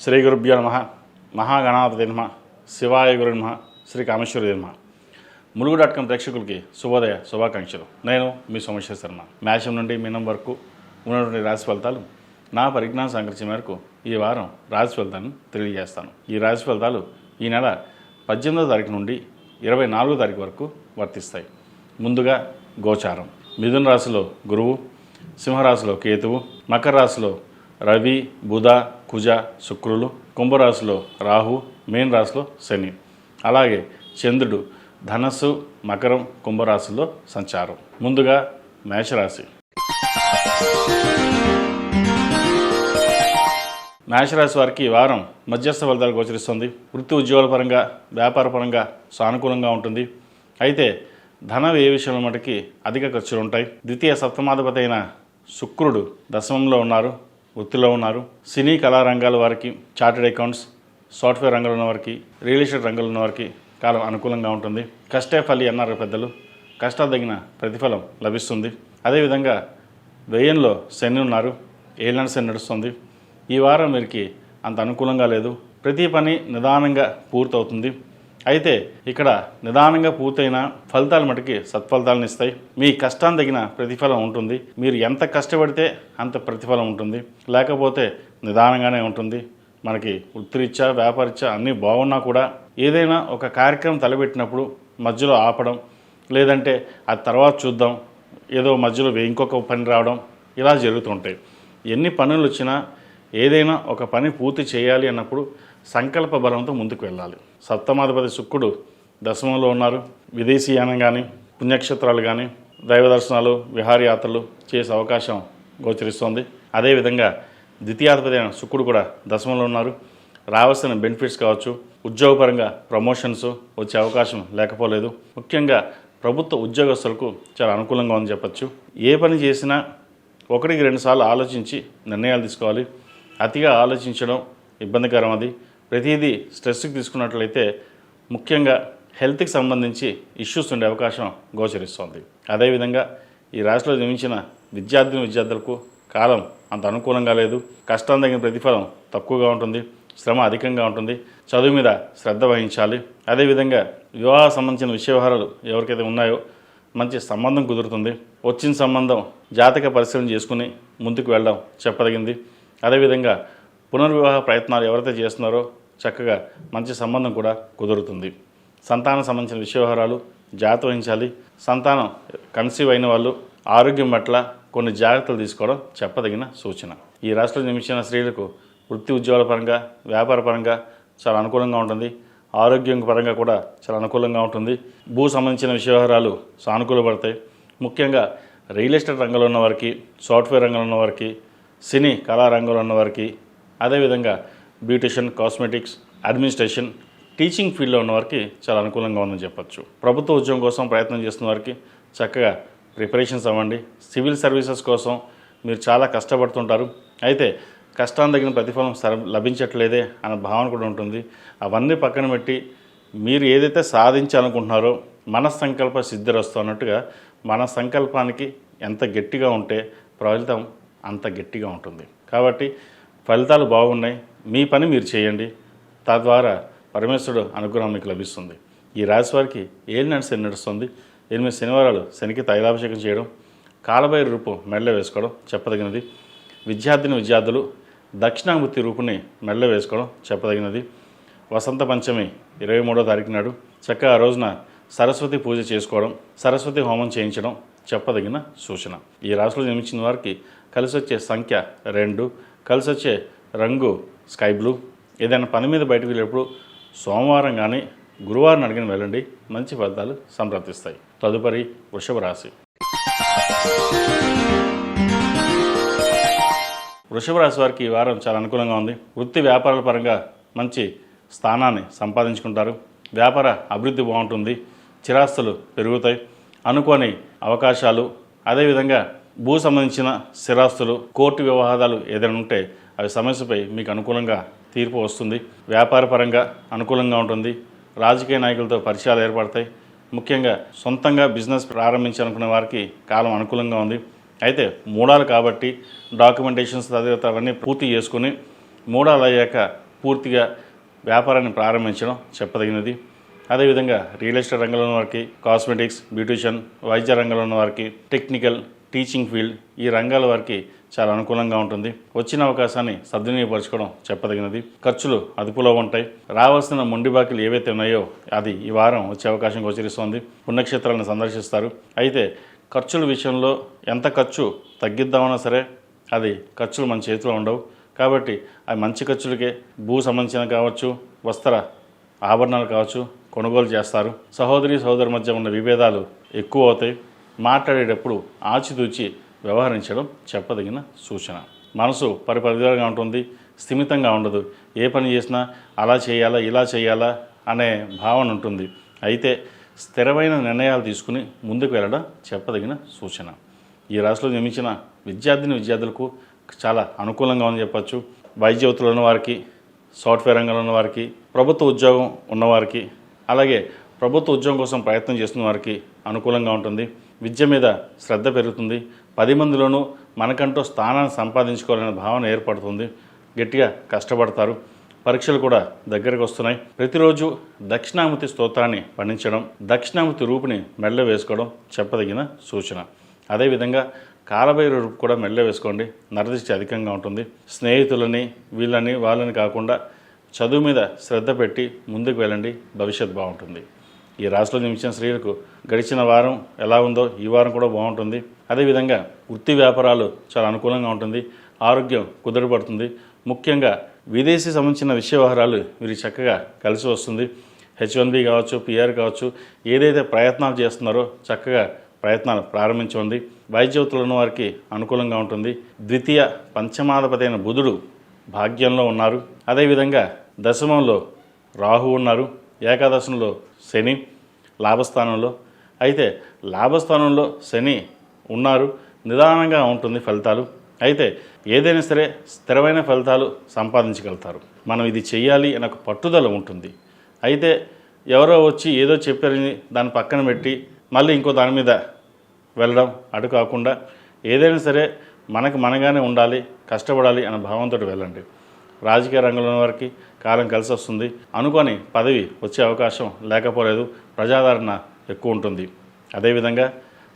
శ్రీ గురుభ్యో నమః. మహాగణాధిపతి నమః. శివాయ గురు నమః. శ్రీ కామేశ్వరి నమః. ములుగు.com ప్రేక్షకులకి శుభోదయ శుభాకాంక్షలు. నేను మీ సోమేశ్వర శర్మ. మేషం నుండి మీనం వరకు ఉన్నటువంటి రాశి ఫలితాలు నా పరిజ్ఞాన సంకల్పం మేరకు ఈ వారం రాశి ఫలితాలను తెలియజేస్తాను. ఈ రాశి ఫలితాలు ఈ నెల 18వ తారీఖు నుండి 24వ తారీఖు వరకు వర్తిస్తాయి. ముందుగా గోచారం. మిథున రాశిలో గురువు, సింహరాశిలో కేతువు, మకర రాశిలో రవి, బుధ, కుజ, శుక్రులు, కుంభరాశిలో రాహు, మీన రాశిలో శని. అలాగే చంద్రుడు ధనస్సు, మకరం, కుంభరాశిలో సంచారం. ముందుగా మేషరాశి. మేషరాశి వారికి ఈ వారం మధ్యస్థ ఫలితాలు గోచరిస్తుంది. వృత్తి ఉద్యోగాల పరంగా, వ్యాపార పరంగా సానుకూలంగా ఉంటుంది. అయితే ధన వ్యయ విషయంలో మటుకి అధిక ఖర్చులు ఉంటాయి. ద్వితీయ సప్తమాధిపతి అయిన శుక్రుడు దశమంలో ఉన్నారు, వృత్తిలో ఉన్నారు. సినీ కళా రంగాల వారికి, చార్టెడ్ అకౌంట్స్, సాఫ్ట్వేర్ రంగంలో ఉన్న వారికి, రియల్ ఎస్టేట్ రంగంలో ఉన్న వారికి కాలం అనుకూలంగా ఉంటుంది. కష్టే ఫలి అన్నారు పెద్దలు. కష్టాలు తగిన ప్రతిఫలం లభిస్తుంది. అదేవిధంగా వ్యయంలో శని ఉన్నారు, ఏళ్ళ శని నడుస్తుంది. ఈ వారం వీరికి అంత అనుకూలంగా లేదు. ప్రతి పని నిదానంగా పూర్తవుతుంది. అయితే ఇక్కడ నిదానంగా పూర్తయిన ఫలితాలు మటుకి సత్ఫలితాలను ఇస్తాయి. మీ కష్టాన్ని తగిన ప్రతిఫలం ఉంటుంది. మీరు ఎంత కష్టపడితే అంత ప్రతిఫలం ఉంటుంది, లేకపోతే నిదానంగానే ఉంటుంది. మనకి వృత్తిరీత్యా, వ్యాపారరీత్యా అన్నీ బాగున్నా కూడా ఏదైనా ఒక కార్యక్రమం తలపెట్టినప్పుడు మధ్యలో ఆపడం, లేదంటే ఆ తర్వాత చూద్దాం, ఏదో మధ్యలో ఇంకొక పని రావడం, ఇలా జరుగుతుంటాయి. ఎన్ని పనులు వచ్చినా ఏదైనా ఒక పని పూర్తి చేయాలి అన్నప్పుడు సంకల్ప బలంతో ముందుకు వెళ్ళాలి. సప్తమాధిపతి శుక్రుడు దశమంలో ఉన్నారు. విదేశీయానం కానీ, పుణ్యక్షేత్రాలు కానీ, దైవ దర్శనాలు, విహారయాత్రలు చేసే అవకాశం గోచరిస్తోంది. అదేవిధంగా ద్వితీయాధిపతి అయిన శుక్రుడు కూడా దశమంలో ఉన్నారు. రావాల్సిన బెనిఫిట్స్ కావచ్చు, ఉద్యోగపరంగా ప్రమోషన్స్ వచ్చే అవకాశం లేకపోలేదు. ముఖ్యంగా ప్రభుత్వ ఉద్యోగస్తులకు చాలా అనుకూలంగా ఉందని చెప్పచ్చు. ఏ పని చేసినా 1-2 సార్లు ఆలోచించి నిర్ణయాలు తీసుకోవాలి. అతిగా ఆలోచించడం ఇబ్బందికరం. అది ప్రతిదీ స్ట్రెస్కి తీసుకున్నట్లయితే ముఖ్యంగా హెల్త్కి సంబంధించి ఇష్యూస్ ఉండే అవకాశం గోచరిస్తోంది. అదేవిధంగా ఈ రాశిలో జన్మించిన విద్యార్థులకు కాలం అంత అనుకూలంగా లేదు. కష్టం తగిన ప్రతిఫలం తక్కువగా ఉంటుంది, శ్రమ అధికంగా ఉంటుంది. చదువు మీద శ్రద్ధ వహించాలి. అదేవిధంగా వివాహ సంబంధించిన విషయ వ్యవహారాలు ఎవరికైతే ఉన్నాయో మంచి సంబంధం కుదురుతుంది. వచ్చిన సంబంధం జాతక పరిశీలన చేసుకుని ముందుకు వెళ్ళడం చెప్పదగింది. అదేవిధంగా పునర్వివాహ ప్రయత్నాలు ఎవరైతే చేస్తున్నారో చక్కగా మంచి సంబంధం కూడా కుదురుతుంది. సంతానం సంబంధించిన విషయ వ్యవహారాలు జాగ్రత్త వహించాలి. సంతానం కన్సీవ్ అయిన వాళ్ళు ఆరోగ్యం పట్ల కొన్ని జాగ్రత్తలు తీసుకోవడం చెప్పదగిన సూచన. ఈ రాష్ట్రంలో జన్మించిన స్త్రీలకు వృత్తి ఉద్యోగాల పరంగా, వ్యాపార పరంగా చాలా అనుకూలంగా ఉంటుంది. ఆరోగ్యం పరంగా కూడా చాలా అనుకూలంగా ఉంటుంది. భూ సంబంధించిన విషయ వ్యవహారాలు సానుకూలపడతాయి. ముఖ్యంగా రియల్ ఎస్టేట్ రంగంలో ఉన్న వారికి, సాఫ్ట్వేర్ రంగంలో ఉన్న వారికి, సినీ కళా రంగంలో ఉన్న వారికి, అదేవిధంగా బ్యూటిషియన్, కాస్మెటిక్స్, అడ్మినిస్ట్రేషన్, టీచింగ్ ఫీల్డ్లో ఉన్న వారికి చాలా అనుకూలంగా ఉందని చెప్పచ్చు. ప్రభుత్వ ఉద్యోగం కోసం ప్రయత్నం చేస్తున్న వారికి చక్కగా ప్రిపరేషన్స్ అవ్వండి. సివిల్ సర్వీసెస్ కోసం మీరు చాలా కష్టపడుతుంటారు. అయితే కష్టాన్ని తగిన ప్రతిఫలం లభించట్లేదే అన్న భావన కూడా ఉంటుంది. అవన్నీ పక్కన పెట్టి మీరు ఏదైతే సాధించాలనుకుంటున్నారో మనస్సంకల్ప సిద్ధిరస్తు అన్నట్టుగా మన సంకల్పానికి ఎంత గట్టిగా ఉంటే ఫలితం అంత గట్టిగా ఉంటుంది. కాబట్టి ఫలితాలు బాగున్నాయి. మీ పని మీరు చేయండి. తద్వారా పరమేశ్వరుడు అనుగ్రహం మీకు లభిస్తుంది. ఈ రాశి వారికి ఏలినాటి శని నడుస్తుంది. 8 శనివారాలు శనికి తైలాభిషేకం చేయడం, కాలభైరవ రూపం మెడలో వేసుకోవడం చెప్పదగినది. విద్యార్థులు దక్షిణామూర్తి రూపుని మెడలో వేసుకోవడం చెప్పదగినది. వసంత పంచమి 23వ తారీఖు నాడు చక్కగా ఆ రోజున సరస్వతి పూజ చేసుకోవడం, సరస్వతి హోమం చేయించడం చెప్పదగిన సూచన. ఈ రాశిలో జన్మించిన వారికి కలిసి వచ్చే సంఖ్య 2, కలిసి వచ్చే రంగు స్కై బ్లూ. ఏదైనా పని మీద బయటకు వెళ్ళేప్పుడు సోమవారం కానీ గురువారం అడిగిన వెళ్ళండి, మంచి ఫలితాలు సంప్రాప్తిస్తాయి. తదుపరి వృషభ రాశి. వృషభ రాశి వారికి ఈ వారం చాలా అనుకూలంగా ఉంది. వృత్తి వ్యాపారాల పరంగా మంచి స్థానాన్ని సంపాదించుకుంటారు. వ్యాపార అభివృద్ధి బాగుంటుంది. చిరాస్తులు పెరుగుతాయి. అనుకోని అవకాశాలు, అదేవిధంగా భూ సంబంధించిన స్థిరాస్తులు, కోర్టు వ్యవహారాలు ఏదైనా ఉంటే అవి సమస్యపై మీకు అనుకూలంగా తీర్పు వస్తుంది. వ్యాపార పరంగా అనుకూలంగా ఉంటుంది. రాజకీయ నాయకులతో పరిచయాలు ఏర్పడతాయి. ముఖ్యంగా సొంతంగా బిజినెస్ ప్రారంభించాలనుకునే వారికి కాలం అనుకూలంగా ఉంది. అయితే మూడాలు కాబట్టి డాక్యుమెంటేషన్స్ తదితర అవన్నీ పూర్తి చేసుకుని మూడాలు అయ్యాక పూర్తిగా వ్యాపారాన్ని ప్రారంభించడం చెప్పదగినది. అదేవిధంగా రియల్ ఎస్టేట్ రంగంలో ఉన్న వారికి, కాస్మెటిక్స్, బ్యూటిషియన్, వైద్య రంగంలో ఉన్న వారికి, టెక్నికల్, టీచింగ్ ఫీల్డ్ ఈ రంగాల వారికి చాలా అనుకూలంగా ఉంటుంది. వచ్చిన అవకాశాన్ని సద్వినియోగపరచుకోవడం చెప్పదగినది. ఖర్చులు అదుపులో ఉంటాయి. రావాల్సిన మొండి బాకీలు ఏవైతే ఉన్నాయో అది ఈ వారం వచ్చే అవకాశం గోచరిస్తోంది. పుణ్యక్షేత్రాలను సందర్శిస్తారు. అయితే ఖర్చుల విషయంలో ఎంత ఖర్చు తగ్గిద్దామన్నా సరే అది ఖర్చులు మన చేతిలో ఉండవు. కాబట్టి అవి మంచి ఖర్చులకే భూ సంబంధించిన కావచ్చు, వస్త్ర ఆభరణాలు కావచ్చు కొనుగోలు చేస్తారు. సహోదరి మధ్య ఉన్న విభేదాలు ఎక్కువ అవుతాయి. మాట్లాడేటప్పుడు ఆచితూచి వ్యవహరించడం చెప్పదగిన సూచన. మనసు పరిపరిధిగా ఉంటుంది, స్థిమితంగా ఉండదు. ఏ పని చేసినా అలా చేయాలా, ఇలా చేయాలా అనే భావన ఉంటుంది. అయితే స్థిరమైన నిర్ణయాలు తీసుకుని ముందుకు వెళ్ళడం చెప్పదగిన సూచన. ఈ రాశిలో జన్మించిన విద్యార్థులకు చాలా అనుకూలంగా ఉందని చెప్పచ్చు. వైద్య వృత్తిలో ఉన్న వారికి, సాఫ్ట్వేర్ రంగంలో ఉన్న వారికి, ప్రభుత్వ ఉద్యోగం ఉన్నవారికి, అలాగే ప్రభుత్వ ఉద్యోగం కోసం ప్రయత్నం చేస్తున్న వారికి అనుకూలంగా ఉంటుంది. విద్య మీద శ్రద్ధ పెరుగుతుంది. 10 మందిలోనూ మనకంటూ స్థానాన్ని సంపాదించుకోవాలనే భావన ఏర్పడుతుంది. గట్టిగా కష్టపడతారు. పరీక్షలు కూడా దగ్గరకు వస్తున్నాయి. ప్రతిరోజు దక్షిణామూర్తి స్తోత్రాన్ని పఠించడం, దక్షిణామూర్తి రూపుని మెళ్ళ వేసుకోవడం చెప్పదగిన సూచన. అదేవిధంగా కాలభైరవ రూపు కూడా మెళ్ళ వేసుకోండి. నరదృష్టి అధికంగా ఉంటుంది. స్నేహితులని వాళ్ళని కాకుండా చదువు మీద శ్రద్ధ పెట్టి ముందుకు వెళ్ళండి. భవిష్యత్ బాగుంటుంది. ఈ రాశిలో జన్మించిన స్త్రీలకు గడిచిన వారం ఎలా ఉందో ఈ వారం కూడా బాగుంటుంది. అదేవిధంగా వృత్తి వ్యాపారాలు చాలా అనుకూలంగా ఉంటుంది. ఆరోగ్యం కుదుటపడుతుంది. ముఖ్యంగా విదేశీ సంబంధించిన విషయ వ్యవహారాలు వీరికి చక్కగా కలిసి వస్తుంది. H1B కావచ్చు, PR కావచ్చు, ఏదైతే ప్రయత్నాలు చేస్తున్నారో చక్కగా ప్రయత్నాలు ప్రారంభించండి. వైద్య వృత్తిలో ఉన్న వారికి అనుకూలంగా ఉంటుంది. ద్వితీయ పంచమాధిపతి అయిన బుధుడు భాగ్యంలో ఉన్నారు. అదేవిధంగా దశమంలో రాహు ఉన్నారు. ఏకాదశంలో శని లాభస్థానంలో. అయితే లాభస్థానంలో శని ఉన్నారు. నిదానంగా ఉంటుంది ఫలితాలు. అయితే ఏదైనా సరే స్థిరమైన ఫలితాలు సంపాదించగలుగుతారు. మనం ఇది చేయాలి అనే ఒక పట్టుదల ఉంటుంది. అయితే ఎవరో వచ్చి ఏదో చెప్పారని దాన్ని పక్కన పెట్టి మళ్ళీ ఇంకో దాని మీద వెళ్ళడం అటు కాకుండా ఏదైనా సరే మనగానే ఉండాలి, కష్టపడాలి అనే భావంతో వెళ్ళండి. రాజకీయ రంగంలో ఉన్న వారికి కాలం కలిసి వస్తుంది. అనుకొని పదవి వచ్చే అవకాశం లేకపోలేదు. ప్రజాదరణ ఎక్కువ ఉంటుంది. అదేవిధంగా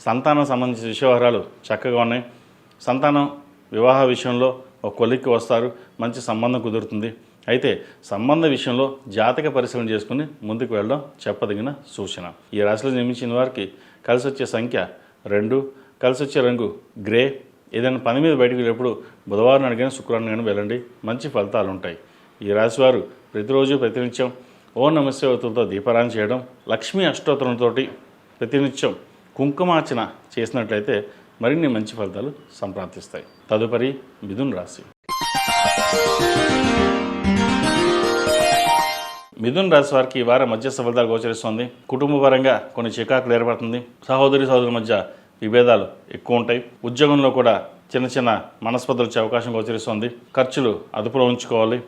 సంతానం సంబంధించిన విషయవహారాలు చక్కగా ఉన్నాయి. సంతానం వివాహ విషయంలో ఒక కొలిక్కి వస్తారు. మంచి సంబంధం కుదురుతుంది. అయితే సంబంధ విషయంలో జాతక పరిశీలన చేసుకుని ముందుకు వెళ్ళడం చెప్పదగిన సూచన. ఈ రాశిలో జన్మించిన వారికి కలిసి వచ్చే సంఖ్య 2, కలిసి వచ్చే రంగు గ్రే. ఏదైనా పని మీద బయటకు వెళ్ళేప్పుడు బుధవారం అడిగిన శుక్రవారం కానీ వెళ్ళండి. మంచి ఫలితాలు ఉంటాయి. ఈ రాశివారు ప్రతిరోజు ప్రతినిత్యం ఓం నమః శివాయతో దీపారాధన చేయడం, లక్ష్మీ అష్టోత్తరంతో ప్రతినిత్యం కుంకుమార్చన చేసినట్లయితే మరిన్ని మంచి ఫలితాలు సంప్రాప్తిస్తాయి. తదుపరి మిథున్ రాశి. మిథున్ రాశి వారికి ఈ వారం మధ్యస్థ ఫలితాలు గోచరిస్తుంది. కుటుంబ పరంగా కొన్ని చికాకులు ఏర్పడుతుంది. సహోదరుల మధ్య విభేదాలు ఎక్కువ ఉంటాయి. ఉద్యోగంలో కూడా చిన్న మనస్పర్ధలు వచ్చే అవకాశం గోచరిస్తుంది. ఖర్చులు అదుపులో ఉంచుకోవాలి.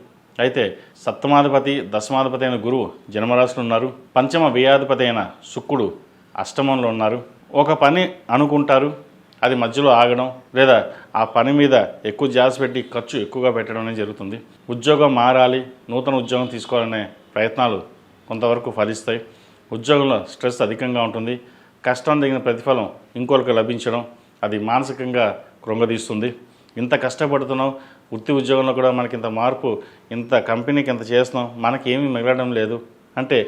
అయితే సప్తమాధిపతి, దశమాధిపతి అయిన గురువు జన్మరాశిలో ఉన్నారు. పంచమ వ్యయాధిపతి అయిన శుక్రుడు అష్టమంలో ఉన్నారు. ఒక పని అనుకుంటారు, అది మధ్యలో ఆగడం లేదా ఆ పని మీద ఎక్కువ ధ్యాస పెట్టి ఖర్చు ఎక్కువగా పెట్టడం అనేది జరుగుతుంది. ఉద్యోగం మారాలి, నూతన ఉద్యోగం తీసుకోవాలనే ప్రయత్నాలు కొంతవరకు ఫలిస్తాయి. ఉద్యోగంలో స్ట్రెస్ అధికంగా ఉంటుంది. కష్టం తగిన ప్రతిఫలం ఇంకొకరికి లభించడం అది మానసికంగా కృంగదీస్తుంది. ఇంత కష్టపడుతున్నాం, వృత్తి ఉద్యోగంలో కూడా మనకి ఇంత మార్పు, ఇంత కంపెనీకి ఇంత చేస్తున్నాం, మనకి ఏమీ మిగలడం లేదు అంటే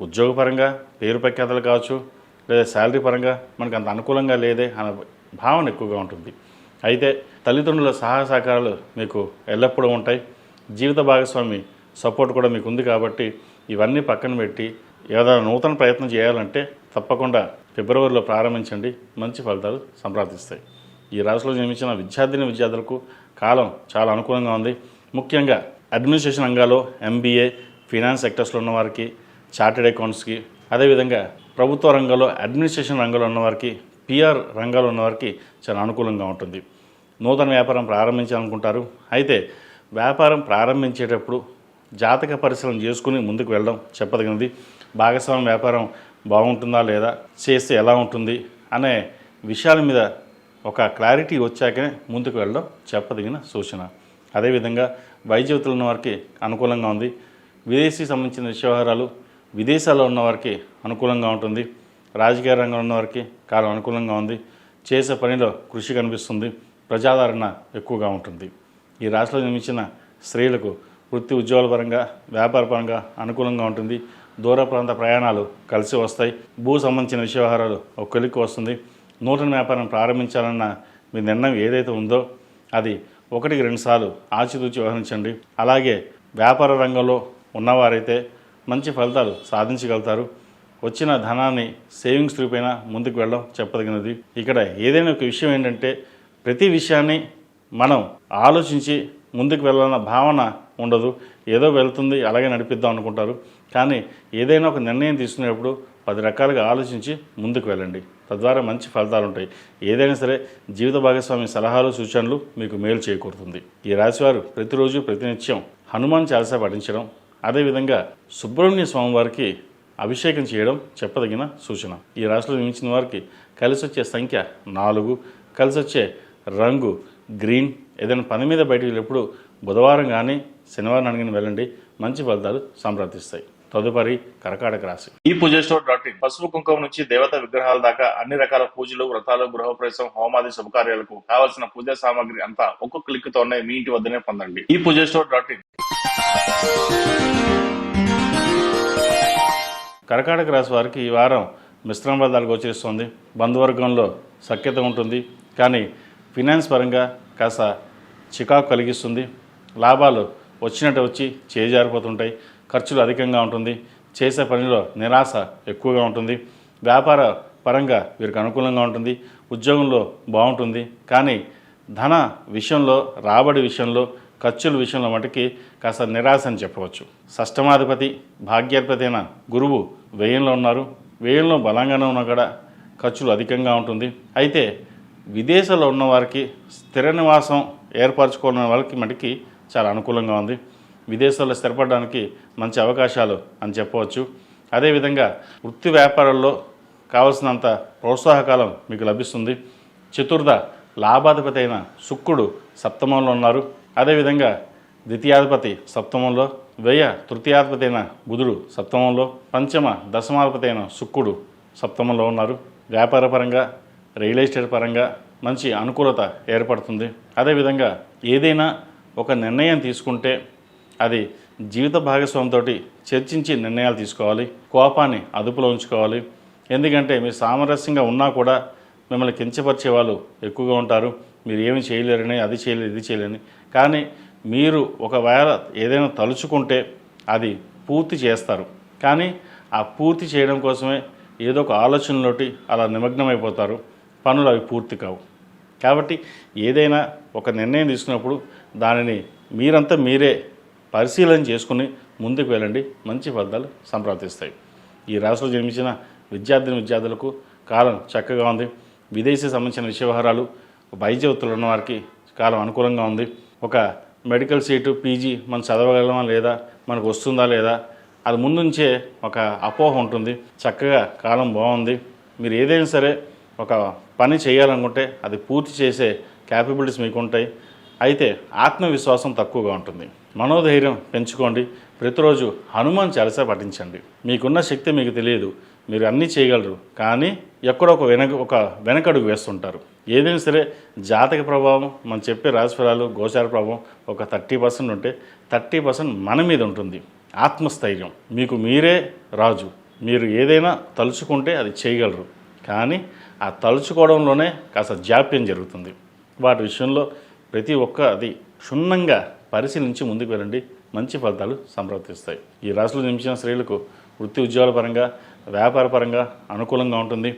ఉద్యోగపరంగా పేరు ప్రఖ్యాతలు కావచ్చు లేదా శాలరీ పరంగా మనకు అంత అనుకూలంగా లేదే అనే భావన ఎక్కువగా ఉంటుంది. అయితే తల్లిదండ్రుల సహాయ సహకారాలు మీకు ఎల్లప్పుడూ ఉంటాయి. జీవిత భాగస్వామి సపోర్ట్ కూడా మీకు ఉంది. కాబట్టి ఇవన్నీ పక్కన పెట్టి ఏదైనా నూతన ప్రయత్నం చేయాలంటే తప్పకుండా ఫిబ్రవరిలో ప్రారంభించండి. మంచి ఫలితాలు సంప్రాప్తిస్తాయి. ఈ రాశిలో జన్మించిన విద్యార్థులకు కాలం చాలా అనుకూలంగా ఉంది. ముఖ్యంగా అడ్మినిస్ట్రేషన్ రంగాల్లో MBA, ఫినాన్స్ సెక్టర్స్లో ఉన్నవారికి, చార్టెడ్ అకౌంట్స్కి, అదేవిధంగా ప్రభుత్వ రంగంలో అడ్మినిస్ట్రేషన్ రంగంలో ఉన్నవారికి, PR రంగాల్లో ఉన్నవారికి చాలా అనుకూలంగా ఉంటుంది. నూతన వ్యాపారం ప్రారంభించాలనుకుంటారు. అయితే వ్యాపారం ప్రారంభించేటప్పుడు జాతక పరిశీలన చేసుకుని ముందుకు వెళ్ళడం చెప్పదగినది. భాగస్వామ్య వ్యాపారం బాగుంటుందా లేదా, చేస్తే ఎలా ఉంటుంది అనే విషయాల మీద ఒక క్లారిటీ వచ్చాకనే ముందుకు వెళ్ళడం చెప్పదగిన సూచన. అదేవిధంగా వైద్యులు ఉన్న వారికి అనుకూలంగా ఉంది. విదేశీ సంబంధించిన వ్యవహారాలు విదేశాల్లో ఉన్న వారికి అనుకూలంగా ఉంటుంది. రాజకీయ రంగంలో ఉన్న వారికి కాలం అనుకూలంగా ఉంది. చేసే పనిలో కృషి కనిపిస్తుంది. ప్రజాదరణ ఎక్కువగా ఉంటుంది. ఈ రాశిలో జన్మించిన స్త్రీలకు వృత్తి ఉద్యోగాల పరంగా వ్యాపార పరంగా అనుకూలంగా ఉంటుంది. దూర ప్రాంత ప్రయాణాలు కలిసి వస్తాయి. భూ సంబంధించిన వ్యవహారాలు ఒక కొలిక్కి వస్తుంది. నూతన వ్యాపారం ప్రారంభించాలన్న మీ నిర్ణయం ఏదైతే ఉందో అది 1-2 సార్లు ఆచితూచి వ్యవహరించండి. అలాగే వ్యాపార రంగంలో ఉన్నవారైతే మంచి ఫలితాలు సాధించగలుగుతారు. వచ్చిన ధనాన్ని సేవింగ్స్ రూపేణ ముందుకు వెళ్ళడం చెప్పదగినది. ఇక్కడ ఏదైనా ఒక విషయం ఏంటంటే ప్రతి విషయాన్ని మనం ఆలోచించి ముందుకు వెళ్ళాలన్న భావన ఉండదు. ఏదో వెళ్తుంది అలాగే నడిపిద్దాం అనుకుంటారు. కానీ ఏదైనా ఒక నిర్ణయం తీసుకునేటప్పుడు 10 రకాలుగా ఆలోచించి ముందుకు వెళ్ళండి. తద్వారా మంచి ఫలితాలు ఉంటాయి. ఏదైనా సరే జీవిత భాగస్వామి సలహాలు సూచనలు మీకు మేలు చేకూరుతుంది. ఈ రాశివారు ప్రతిరోజు ప్రతినిత్యం హనుమాన్ చాలీసా పఠించడం, అదేవిధంగా సుబ్రహ్మణ్య స్వామి వారికి అభిషేకం చేయడం చెప్పదగిన సూచన. ఈ రాశిలో జన్మించిన వారికి కలిసి వచ్చే సంఖ్య 4, కలిసి వచ్చే రంగు గ్రీన్. ఏదైనా పని మీద బయటకు వెళ్ళినప్పుడు బుధవారం కానీ శనివారం అడిగిన వెళ్ళండి. మంచి ఫలితాలు సంప్రాప్తిస్తాయి. తదుపరి కర్కాటక రాశి. ఈ పూజస్టోర్.in పసుపు కుంకుమ నుంచి దేవత విగ్రహాల దాకా అన్ని రకాల పూజలు, వ్రతాలు, గృహప్రవేశం, హోమాది శుభకార్యాలకు కావలసిన పూజా సామాగ్రి అంతా ఒక్కొక్క క్లిక్తోనే మీ ఇంటి వద్దనే పొందండి. ఈ పూజస్టోర్.in. కర్కాటక రాశి వారికి ఈ వారం మిశ్రమ ఫలితాలు గోచరిస్తుంది. బంధువర్గంలో సఖ్యత ఉంటుంది. కానీ ఫినాన్స్ పరంగా కాస్త చికాకు కలిగిస్తుంది. లాభాలు వచ్చినట్టు వచ్చి చేజారిపోతుంటాయి. ఖర్చులు అధికంగా ఉంటుంది. చేసే పనిలో నిరాశ ఎక్కువగా ఉంటుంది. వ్యాపార పరంగా వీరికి అనుకూలంగా ఉంటుంది. ఉద్యోగంలో బాగుంటుంది. కానీ ధన విషయంలో, రాబడి విషయంలో, ఖర్చుల విషయంలో మటుకి కాస్త నిరాశ అని చెప్పవచ్చు. షష్టమాధిపతి భాగ్యాధిపతి అయిన గురువు వ్యయంలో ఉన్నారు. వ్యయంలో బలంగానే ఉన్నా కూడా ఖర్చులు అధికంగా ఉంటుంది. అయితే విదేశాల్లో ఉన్న వారికి స్థిర నివాసం ఏర్పరచుకున్న వాళ్ళకి మటుకి చాలా అనుకూలంగా ఉంది. విదేశాల్లో స్థిరపడడానికి మంచి అవకాశాలు అని చెప్పవచ్చు. అదేవిధంగా వృత్తి వ్యాపారాల్లో కావలసినంత ప్రోత్సాహకాలం మీకు లభిస్తుంది. చతుర్థ లాభాధిపతి అయిన శుక్రుడు సప్తమంలో ఉన్నారు. అదేవిధంగా ద్వితీయాధిపతి సప్తమంలో, వ్యయ తృతీయాధిపతి అయిన బుధుడు సప్తమంలో, పంచమ దశమాధిపతి అయిన శుక్రుడు సప్తమంలో ఉన్నారు. వ్యాపార పరంగా, రియల్ ఎస్టేట్ పరంగా మంచి అనుకూలత ఏర్పడుతుంది. అదేవిధంగా ఏదైనా ఒక నిర్ణయం తీసుకుంటే అది జీవిత భాగస్వామితో చర్చించి నిర్ణయాలు తీసుకోవాలి. కోపాన్ని అదుపులో ఉంచుకోవాలి. ఎందుకంటే మీరు సామరస్యంగా ఉన్నా కూడా మిమ్మల్ని కించపరిచే వాళ్ళు ఎక్కువగా ఉంటారు. మీరు ఏమి చేయలేరని, అది చేయలేరు, ఇది చేయలేని. కానీ మీరు ఒకవేళ ఏదైనా తలుచుకుంటే అది పూర్తి చేస్తారు. కానీ ఆ పూర్తి చేయడం కోసమే ఏదో ఒక ఆలోచనలోటి అలా నిమగ్నమైపోతారు. పనులు అవి పూర్తి కావు. కాబట్టి ఏదైనా ఒక నిర్ణయం తీసుకున్నప్పుడు దానిని మీరంతా మీరే పరిశీలన చేసుకుని ముందుకు వెళ్ళండి. మంచి ఫలితాలు సంప్రాప్తిస్తాయి. ఈ రాశిలో జన్మించిన విద్యార్థులకు కాలం చక్కగా ఉంది. విదేశీ సంబంధించిన వ్యవహారాలు, వైద్య వృత్తులు ఉన్న వారికి కాలం అనుకూలంగా ఉంది. ఒక మెడికల్ సీటు, పీజీ మనం చదవగలమా లేదా, మనకు వస్తుందా లేదా, అది ముందుంచే ఒక అపోహ ఉంటుంది. చక్కగా కాలం బాగుంది. మీరు ఏదైనా సరే ఒక పని చేయాలనుకుంటే అది పూర్తి చేసే క్యాపబిలిటీస్ మీకు ఉంటాయి. అయితే ఆత్మవిశ్వాసం తక్కువగా ఉంటుంది. మనోధైర్యం పెంచుకోండి. ప్రతిరోజు హనుమాన్ చాలీసా పఠించండి. మీకున్న శక్తి మీకు తెలియదు. మీరు అన్నీ చేయగలరు. కానీ ఎక్కడో ఒక వెనకడుగు వేస్తుంటారు. ఏదైనా సరే జాతక ప్రభావం, మనం చెప్పే రాశిఫలాలు, గోచార ప్రభావం ఒక 30% ఉంటే 30% మన మీద ఉంటుంది. ఆత్మస్థైర్యం, మీకు మీరే రాజు. మీరు ఏదైనా తలుచుకుంటే అది చేయగలరు. కానీ ఆ తలుచుకోవడంలోనే కాస్త జాప్యం జరుగుతుంది. వాటి విషయంలో ప్రతి అది క్షుణ్ణంగా పరిశీలించి ముందుకు వెళ్ళండి. మంచి ఫలితాలు సంప్రాప్తిస్తాయి. ఈ రాశిలో జన్మించిన స్త్రీలకు వృత్తి ఉద్యోగాల పరంగా, వ్యాపార పరంగా అనుకూలంగా ఉంటుంది.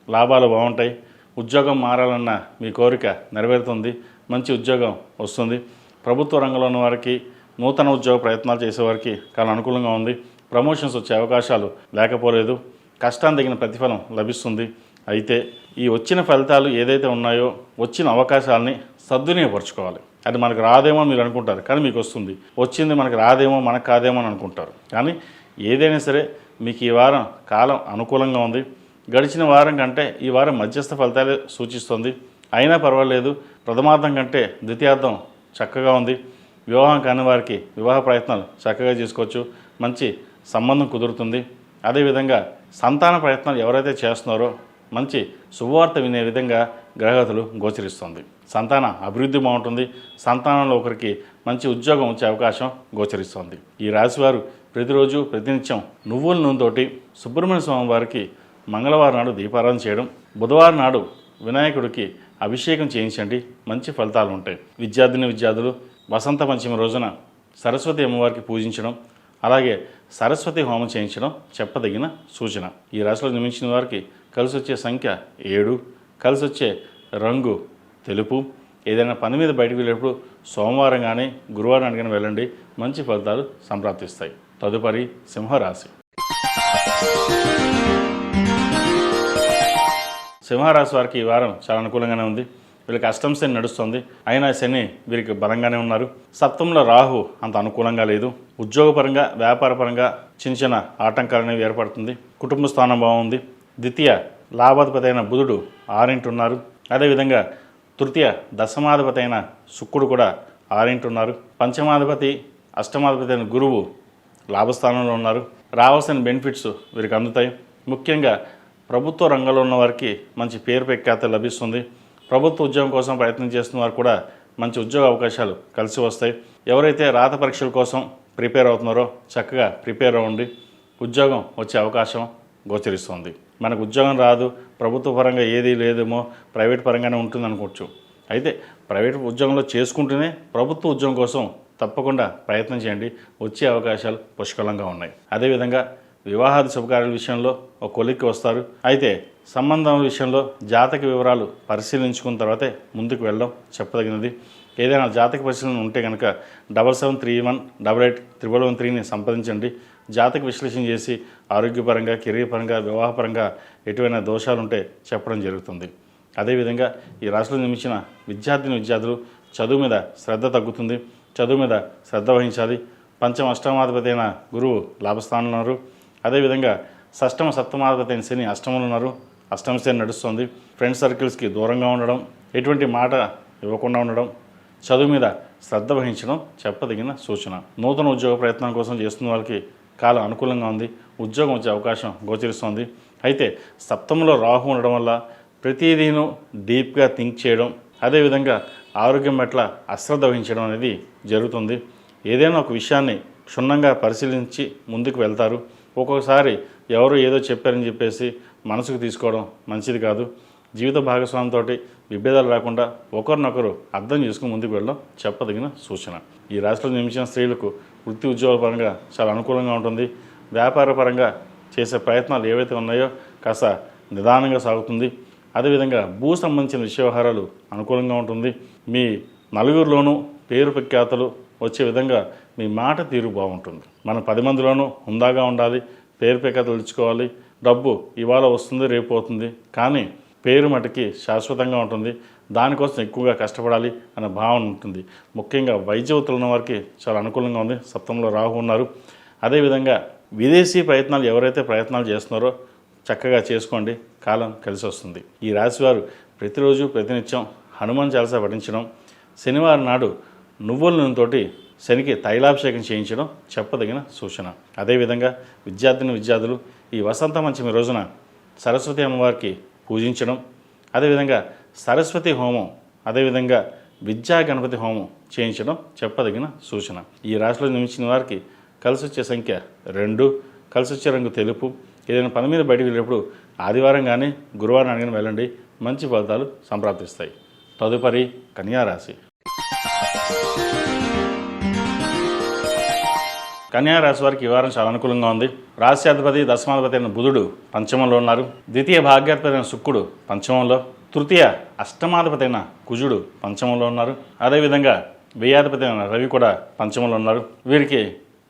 లాభాలు బాగుంటాయి. ఉద్యోగం మారాలన్న మీ కోరిక నెరవేరుతుంది. మంచి ఉద్యోగం వస్తుంది. ప్రభుత్వ రంగంలో ఉన్న వారికి, నూతన ఉద్యోగ ప్రయత్నాలు చేసేవారికి చాలా అనుకూలంగా ఉంది. ప్రమోషన్స్ వచ్చే అవకాశాలు లేకపోలేదు. కష్టానికి తగిన ప్రతిఫలం లభిస్తుంది. అయితే ఈ వచ్చిన ఫలితాలు ఏదైతే ఉన్నాయో, వచ్చిన అవకాశాలని సద్వినియోగపరచుకోవాలి. అది మనకు రాదేమో మీరు అనుకుంటారు, కానీ మీకు వస్తుంది. వచ్చింది మనకు రాదేమో, మనకు కాదేమో అని అనుకుంటారు. కానీ ఏదైనా సరే మీకు ఈ వారం కాలం అనుకూలంగా ఉంది. గడిచిన వారం కంటే ఈ వారం మధ్యస్థ ఫలితాలే సూచిస్తుంది. అయినా పర్వాలేదు. ప్రథమార్థం కంటే ద్వితీయార్థం చక్కగా ఉంది. వివాహం కాని వారికి వివాహ ప్రయత్నాలు చక్కగా చేసుకోవచ్చు, మంచి సంబంధం కుదురుతుంది. అదేవిధంగా సంతాన ప్రయత్నాలు ఎవరైతే చేస్తున్నారో మంచి శుభవార్త వినే విధంగా గ్రహగతులు గోచరిస్తుంది. సంతాన అభివృద్ధి బాగుంటుంది. సంతానంలో ఒకరికి మంచి ఉద్యోగం వచ్చే అవకాశం గోచరిస్తుంది. ఈ రాశివారు ప్రతిరోజు ప్రతినిత్యం నువ్వుల నూనెతోటి సుబ్రహ్మణ్య స్వామి వారికి మంగళవారం నాడు దీపారాధన చేయడం, బుధవారం నాడు వినాయకుడికి అభిషేకం చేయించండి, మంచి ఫలితాలు ఉంటాయి. విద్యార్థులు వసంత పంచమి రోజున సరస్వతి అమ్మవారికి పూజించడం, అలాగే సరస్వతి హోమం చేయించడం చెప్పదగిన సూచన. ఈ రాశిలో జన్మించిన వారికి కలిసి వచ్చే సంఖ్య 7, కలిసి వచ్చే రంగు తెలుపు. ఏదైనా పని మీద బయటకు వెళ్ళేటప్పుడు సోమవారం కానీ గురువారం కానీ వెళ్ళండి, మంచి ఫలితాలు సంప్రాప్తిస్తాయి. తదుపరి సింహరాశి. సింహరాశి వారికి ఈ వారం చాలా అనుకూలంగానే ఉంది. వీళ్ళకి అష్టమ శని నడుస్తుంది, అయినా శని వీరికి బలంగానే ఉన్నారు. సప్తమంలో రాహు అంత అనుకూలంగా లేదు. ఉద్యోగపరంగా వ్యాపారపరంగా చిన్న చిన్న ఆటంకాలు అనేవి ఏర్పడుతుంది. కుటుంబ స్థానం బాగుంది. ద్వితీయ లాభాధిపతి అయిన బుధుడు 6 ఉన్నారు. అదేవిధంగా తృతీయ దశమాధిపతి అయిన శుక్రుడు కూడా 6 ఉన్నారు. పంచమాధిపతి అష్టమాధిపతి అయిన గురువు లాభస్థానంలో ఉన్నారు. రావాల్సిన బెనిఫిట్స్ వీరికి అందుతాయి. ముఖ్యంగా ప్రభుత్వ రంగంలో ఉన్న వారికి మంచి పేరు ప్రఖ్యాత లభిస్తుంది. ప్రభుత్వ ఉద్యోగం కోసం ప్రయత్నం చేస్తున్న వారు కూడా మంచి ఉద్యోగ అవకాశాలు కలిసి వస్తాయి. ఎవరైతే రాత పరీక్షల కోసం ప్రిపేర్ అవుతున్నారో చక్కగా ప్రిపేర్ అవ్వండి, ఉద్యోగం వచ్చే అవకాశం గోచరిస్తుంది. మనకు ఉద్యోగం రాదు, ప్రభుత్వ పరంగా ఏదీ లేదేమో, ప్రైవేట్ పరంగానే ఉంటుంది అనుకోవచ్చు. అయితే ప్రైవేట్ ఉద్యోగంలో చేసుకుంటూనే ప్రభుత్వ ఉద్యోగం కోసం తప్పకుండా ప్రయత్నం చేయండి, వచ్చే అవకాశాలు పుష్కలంగా ఉన్నాయి. అదేవిధంగా వివాహాది శుభకార్యాల విషయంలో ఒక కొలిక్కి వస్తారు. అయితే సంబంధం విషయంలో జాతక వివరాలు పరిశీలించుకున్న తర్వాతే ముందుకు వెళ్ళడం చెప్పదగినది. ఏదైనా జాతక పరిశీలన ఉంటే కనుక 7731881113ని సంప్రదించండి. జాతక విశ్లేషణ చేసి ఆరోగ్యపరంగా, కెరీర్ పరంగా, వివాహపరంగా ఎటువంటి దోషాలు ఉంటే చెప్పడం జరుగుతుంది. అదేవిధంగా ఈ రాశిలో జన్మించిన విద్యార్థులు చదువు మీద శ్రద్ధ తగ్గుతుంది, చదువు మీద శ్రద్ధ వహించాలి. పంచమ అష్టమాధిపతి అయిన గురువు లాభస్థానంలో ఉన్నారు. అదేవిధంగా షష్టమ సప్తమాధిపతి అయిన శని అష్టమంలో ఉన్నారు. అష్టమ శని నడుస్తుంది. ఫ్రెండ్ సర్కిల్స్కి దూరంగా ఉండడం, ఎటువంటి మాట ఇవ్వకుండా ఉండడం, చదువు మీద శ్రద్ధ వహించడం చెప్పదగిన సూచన. నూతన ఉద్యోగ ప్రయత్నం కోసం చేస్తున్న వాళ్ళకి కాలం అనుకూలంగా ఉంది, ఉద్యోగం వచ్చే అవకాశం గోచరిస్తుంది. అయితే సప్తమంలో రాహు ఉండడం వల్ల ప్రతిదీను డీప్గా థింక్ చేయడం, అదేవిధంగా ఆరోగ్యం పట్ల అశ్రద్ధ వహించడం అనేది జరుగుతుంది. ఏదైనా ఒక విషయాన్ని క్షుణ్ణంగా పరిశీలించి ముందుకు వెళ్తారు. ఒక్కొక్కసారి ఎవరు ఏదో చెప్పారని చెప్పేసి మనసుకు తీసుకోవడం మంచిది కాదు. జీవిత భాగస్వామితో విభేదాలు రాకుండా ఒకరినొకరు అర్థం చేసుకుని ముందుకు వెళ్ళడం చెప్పదగిన సూచన. ఈ రాశిలో జన్మించిన స్త్రీలకు వృత్తి ఉద్యోగ పరంగా చాలా అనుకూలంగా ఉంటుంది. వ్యాపార పరంగా చేసే ప్రయత్నాలు ఏవైతే ఉన్నాయో కాస్త నిదానంగా సాగుతుంది. అదేవిధంగా భూ సంబంధించిన విషయ వ్యవహారాలు అనుకూలంగా ఉంటుంది. మీ నలుగురిలోనూ పేరు ప్రఖ్యాతలు వచ్చే విధంగా మీ మాట తీరు బాగుంటుంది. మనం 10 మందిలోనూ హుందాగా ఉండాలి, పేరు ప్రఖ్యాతలు తెచ్చుకోవాలి. డబ్బు ఇవాళ వస్తుంది, రేపు పోతుంది, కానీ పేరు మటుకి శాశ్వతంగా ఉంటుంది. దానికోసం ఎక్కువగా కష్టపడాలి అనే భావన ఉంటుంది. ముఖ్యంగా వైద్యవతులు ఉన్న వారికి చాలా అనుకూలంగా ఉంది. సప్తమంలో రాహు ఉన్నారు. అదేవిధంగా విదేశీ ప్రయత్నాలు ఎవరైతే ప్రయత్నాలు చేస్తున్నారో చక్కగా చేసుకోండి, కాలం కలిసి వస్తుంది. ఈ రాశివారు ప్రతిరోజు ప్రతినిత్యం హనుమాన్ చాలీసా పఠించడం, శనివారం నాడు నువ్వుల నూనెతోటి శనికి తైలాభిషేకం చేయించడం చెప్పదగిన సూచన. అదేవిధంగా విద్యార్థులు ఈ వసంత పంచమి రోజున సరస్వతి అమ్మవారికి పూజించడం, అదేవిధంగా సరస్వతి హోమం, అదేవిధంగా విద్యా గణపతి హోమం చేయించడం చెప్పదగిన సూచన. ఈ రాశిలో జన్మించిన వారికి కలిసి వచ్చే సంఖ్య 2, కలిసి వచ్చే రంగు తెలుపు. ఏదైనా పని మీద బయటకు వెళ్ళేటప్పుడు ఆదివారం కానీ గురువారం కానీ వెళ్ళండి, మంచి ఫలితాలు సంప్రాప్తిస్తాయి. తదుపరి కన్యారాశి. కన్యారాశి వారికి ఈ వారం చాలా అనుకూలంగా ఉంది. రాశ్యాధిపతి దశమాధిపతి అయిన బుధుడు పంచమంలో ఉన్నారు. ద్వితీయ భాగ్యాధిపతి అయిన శుక్రుడు పంచమంలో, తృతీయ అష్టమాధిపతి అయిన కుజుడు పంచమంలో ఉన్నారు. అదేవిధంగా వ్యయాధిపతి అయిన రవి కూడా పంచమంలో ఉన్నారు. వీరికి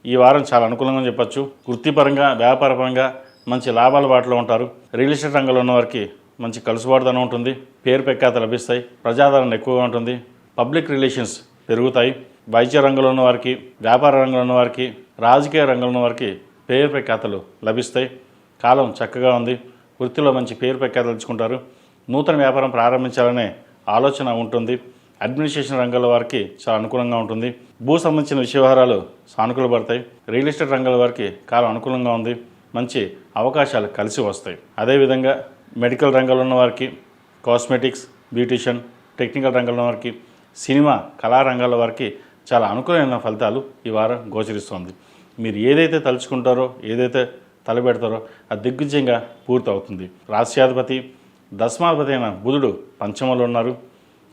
ఈ వారం చాలా అనుకూలంగా చెప్పచ్చు. వృత్తిపరంగా, వ్యాపారపరంగా మంచి లాభాల బాటలో ఉంటారు. రియల్ ఎస్టేట్ రంగంలో ఉన్న వారికి మంచి కలుసుబాటుదనం ఉంటుంది. పేరు ప్రఖ్యాత లభిస్తాయి. ప్రజాదరణ ఎక్కువగా ఉంటుంది. పబ్లిక్ రిలేషన్స్ పెరుగుతాయి. వైద్య రంగంలో ఉన్న వారికి, వ్యాపార రంగంలో ఉన్న వారికి, రాజకీయ రంగంలో ఉన్న వారికి పేరు ప్రఖ్యాతలు లభిస్తాయి. కాలం చక్కగా ఉంది. వృత్తిలో మంచి పేరు ప్రఖ్యాతలు తెచ్చుకుంటారు. నూతన వ్యాపారం ప్రారంభించాలనే ఆలోచన ఉంటుంది. అడ్మినిస్ట్రేషన్ రంగాల వారికి చాలా అనుకూలంగా ఉంటుంది. భూ సంబంధించిన వ్యవహారాలు సానుకూల పడతాయి. రియల్ ఎస్టేట్ రంగాల వారికి కాలం అనుకూలంగా ఉంది. మంచి అవకాశాలు కలిసి వస్తాయి. అదేవిధంగా మెడికల్ రంగంలో ఉన్న వారికి, కాస్మెటిక్స్, బ్యూటిషియన్, టెక్నికల్ రంగంలో ఉన్న వారికి, సినిమా కళారంగాల వారికి చాలా అనుకూలమైన ఫలితాలు ఈ వారం గోచరిస్తుంది. మీరు ఏదైతే తలుచుకుంటారో, ఏదైతే తలపెడతారో అది దిగ్విజయంగా పూర్తవుతుంది. రాశ్యాధిపతి దశమాధిపతి అయిన బుధుడు పంచమంలో ఉన్నారు.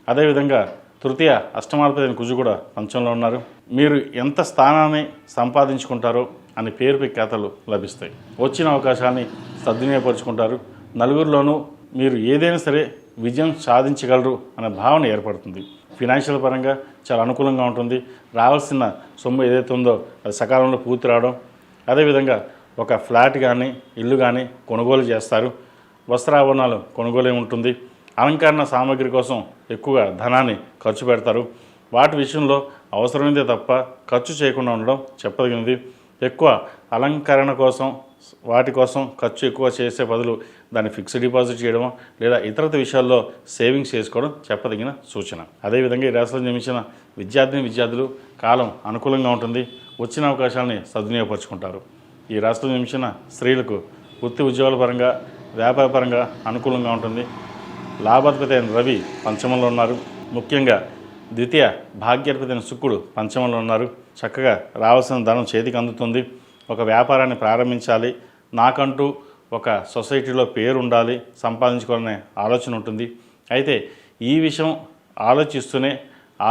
అదేవిధంగా తృతీయ అష్టమాధిపతి అయిన కుజు కూడా పంచంలో ఉన్నారు. మీరు ఎంత స్థానాన్ని సంపాదించుకుంటారో అని పేరు ప్రఖ్యాతలు లభిస్తాయి. వచ్చిన అవకాశాన్ని సద్వినియోగపరుచుకుంటారు. నలుగురిలోనూ మీరు ఏదైనా సరే విజయం సాధించగలరు అనే భావన ఏర్పడుతుంది. ఫినాన్షియల్ పరంగా చాలా అనుకూలంగా ఉంటుంది. రావాల్సిన సొమ్ము ఏదైతే ఉందో అది సకాలంలో పూర్తి రావడం, అదేవిధంగా ఒక ఫ్లాట్ కానీ ఇల్లు కానీ కొనుగోలు చేస్తారు. వస్త్రాభరణాలు కొనుగోలు ఉంటుంది. అలంకరణ సామాగ్రి కోసం ఎక్కువగా ధనాన్ని ఖర్చు పెడతారు. వాటి విషయంలో అవసరమైందే తప్ప ఖర్చు చేయకుండా ఉండడం చెప్పదగినది. ఎక్కువ అలంకరణ కోసం వాటి కోసం ఖర్చు ఎక్కువ చేసే బదులు దాన్ని ఫిక్స్డ్ డిపాజిట్ చేయడం లేదా ఇతరత విషయాల్లో సేవింగ్స్ చేసుకోవడం చెప్పదగిన సూచన. అదేవిధంగా ఈ రాశిలో జన్మించిన విద్యార్థులు కాలం అనుకూలంగా ఉంటుంది. వచ్చిన అవకాశాలని సద్వినియోగపరుచుకుంటారు. ఈ రాశిలో జన్మించిన స్త్రీలకు వృత్తి ఉద్యోగాల పరంగా, వ్యాపార పరంగా అనుకూలంగా ఉంటుంది. లాభాధిపతి అయిన రవి పంచమంలో ఉన్నారు. ముఖ్యంగా ద్వితీయ భాగ్యాధిపతి అయిన శుక్రుడు పంచమంలో ఉన్నారు. చక్కగా రావాల్సిన ధనం చేతికి అందుతుంది. ఒక వ్యాపారాన్ని ప్రారంభించాలి, నాకంటూ ఒక సొసైటీలో పేరు ఉండాలి, సంపాదించుకోవాలనే ఆలోచన ఉంటుంది. అయితే ఈ విషయం ఆలోచిస్తూనే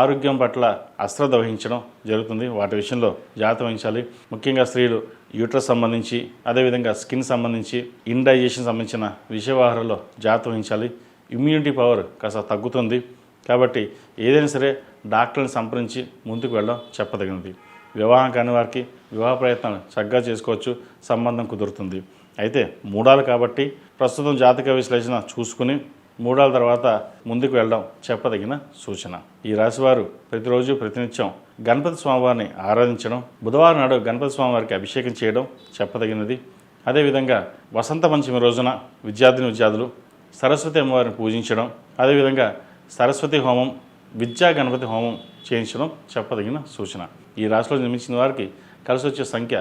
ఆరోగ్యం పట్ల అశ్రద్ధ వహించడం జరుగుతుంది. వాటి విషయంలో జాగ్రత్త వహించాలి. ముఖ్యంగా స్త్రీలు యూట్రస్ సంబంధించి, అదేవిధంగా స్కిన్ సంబంధించి, ఇండైజెషన్ సంబంధించిన విషయవాహారాల్లో జాగ్రత్త వహించాలి. ఇమ్యూనిటీ పవర్ కాస్త తగ్గుతుంది. కాబట్టి ఏదైనా సరే డాక్టర్ని సంప్రదించి ముందుకు వెళ్ళడం చెప్పదగినది. వివాహం కాని వారికి వివాహ ప్రయత్నాలు చక్కగా చేసుకోవచ్చు, సంబంధం కుదురుతుంది. అయితే మూడాలు కాబట్టి ప్రస్తుతం జాతక విశ్లేషణ చూసుకుని మూడాల తర్వాత ముందుకు వెళ్ళడం చెప్పదగిన సూచన. ఈ రాశివారు ప్రతిరోజు ప్రతినిత్యం గణపతి స్వామివారిని ఆరాధించడం, బుధవారం నాడు గణపతి స్వామివారికి అభిషేకం చేయడం చెప్పదగినది. అదేవిధంగా వసంత పంచమి రోజున విద్యార్థులు సరస్వతి అమ్మవారిని పూజించడం, అదేవిధంగా సరస్వతి హోమం, విద్యా గణపతి హోమం చేయించడం చెప్పదగిన సూచన. ఈ రాశిలో జన్మించిన వారికి కలిసి వచ్చే సంఖ్య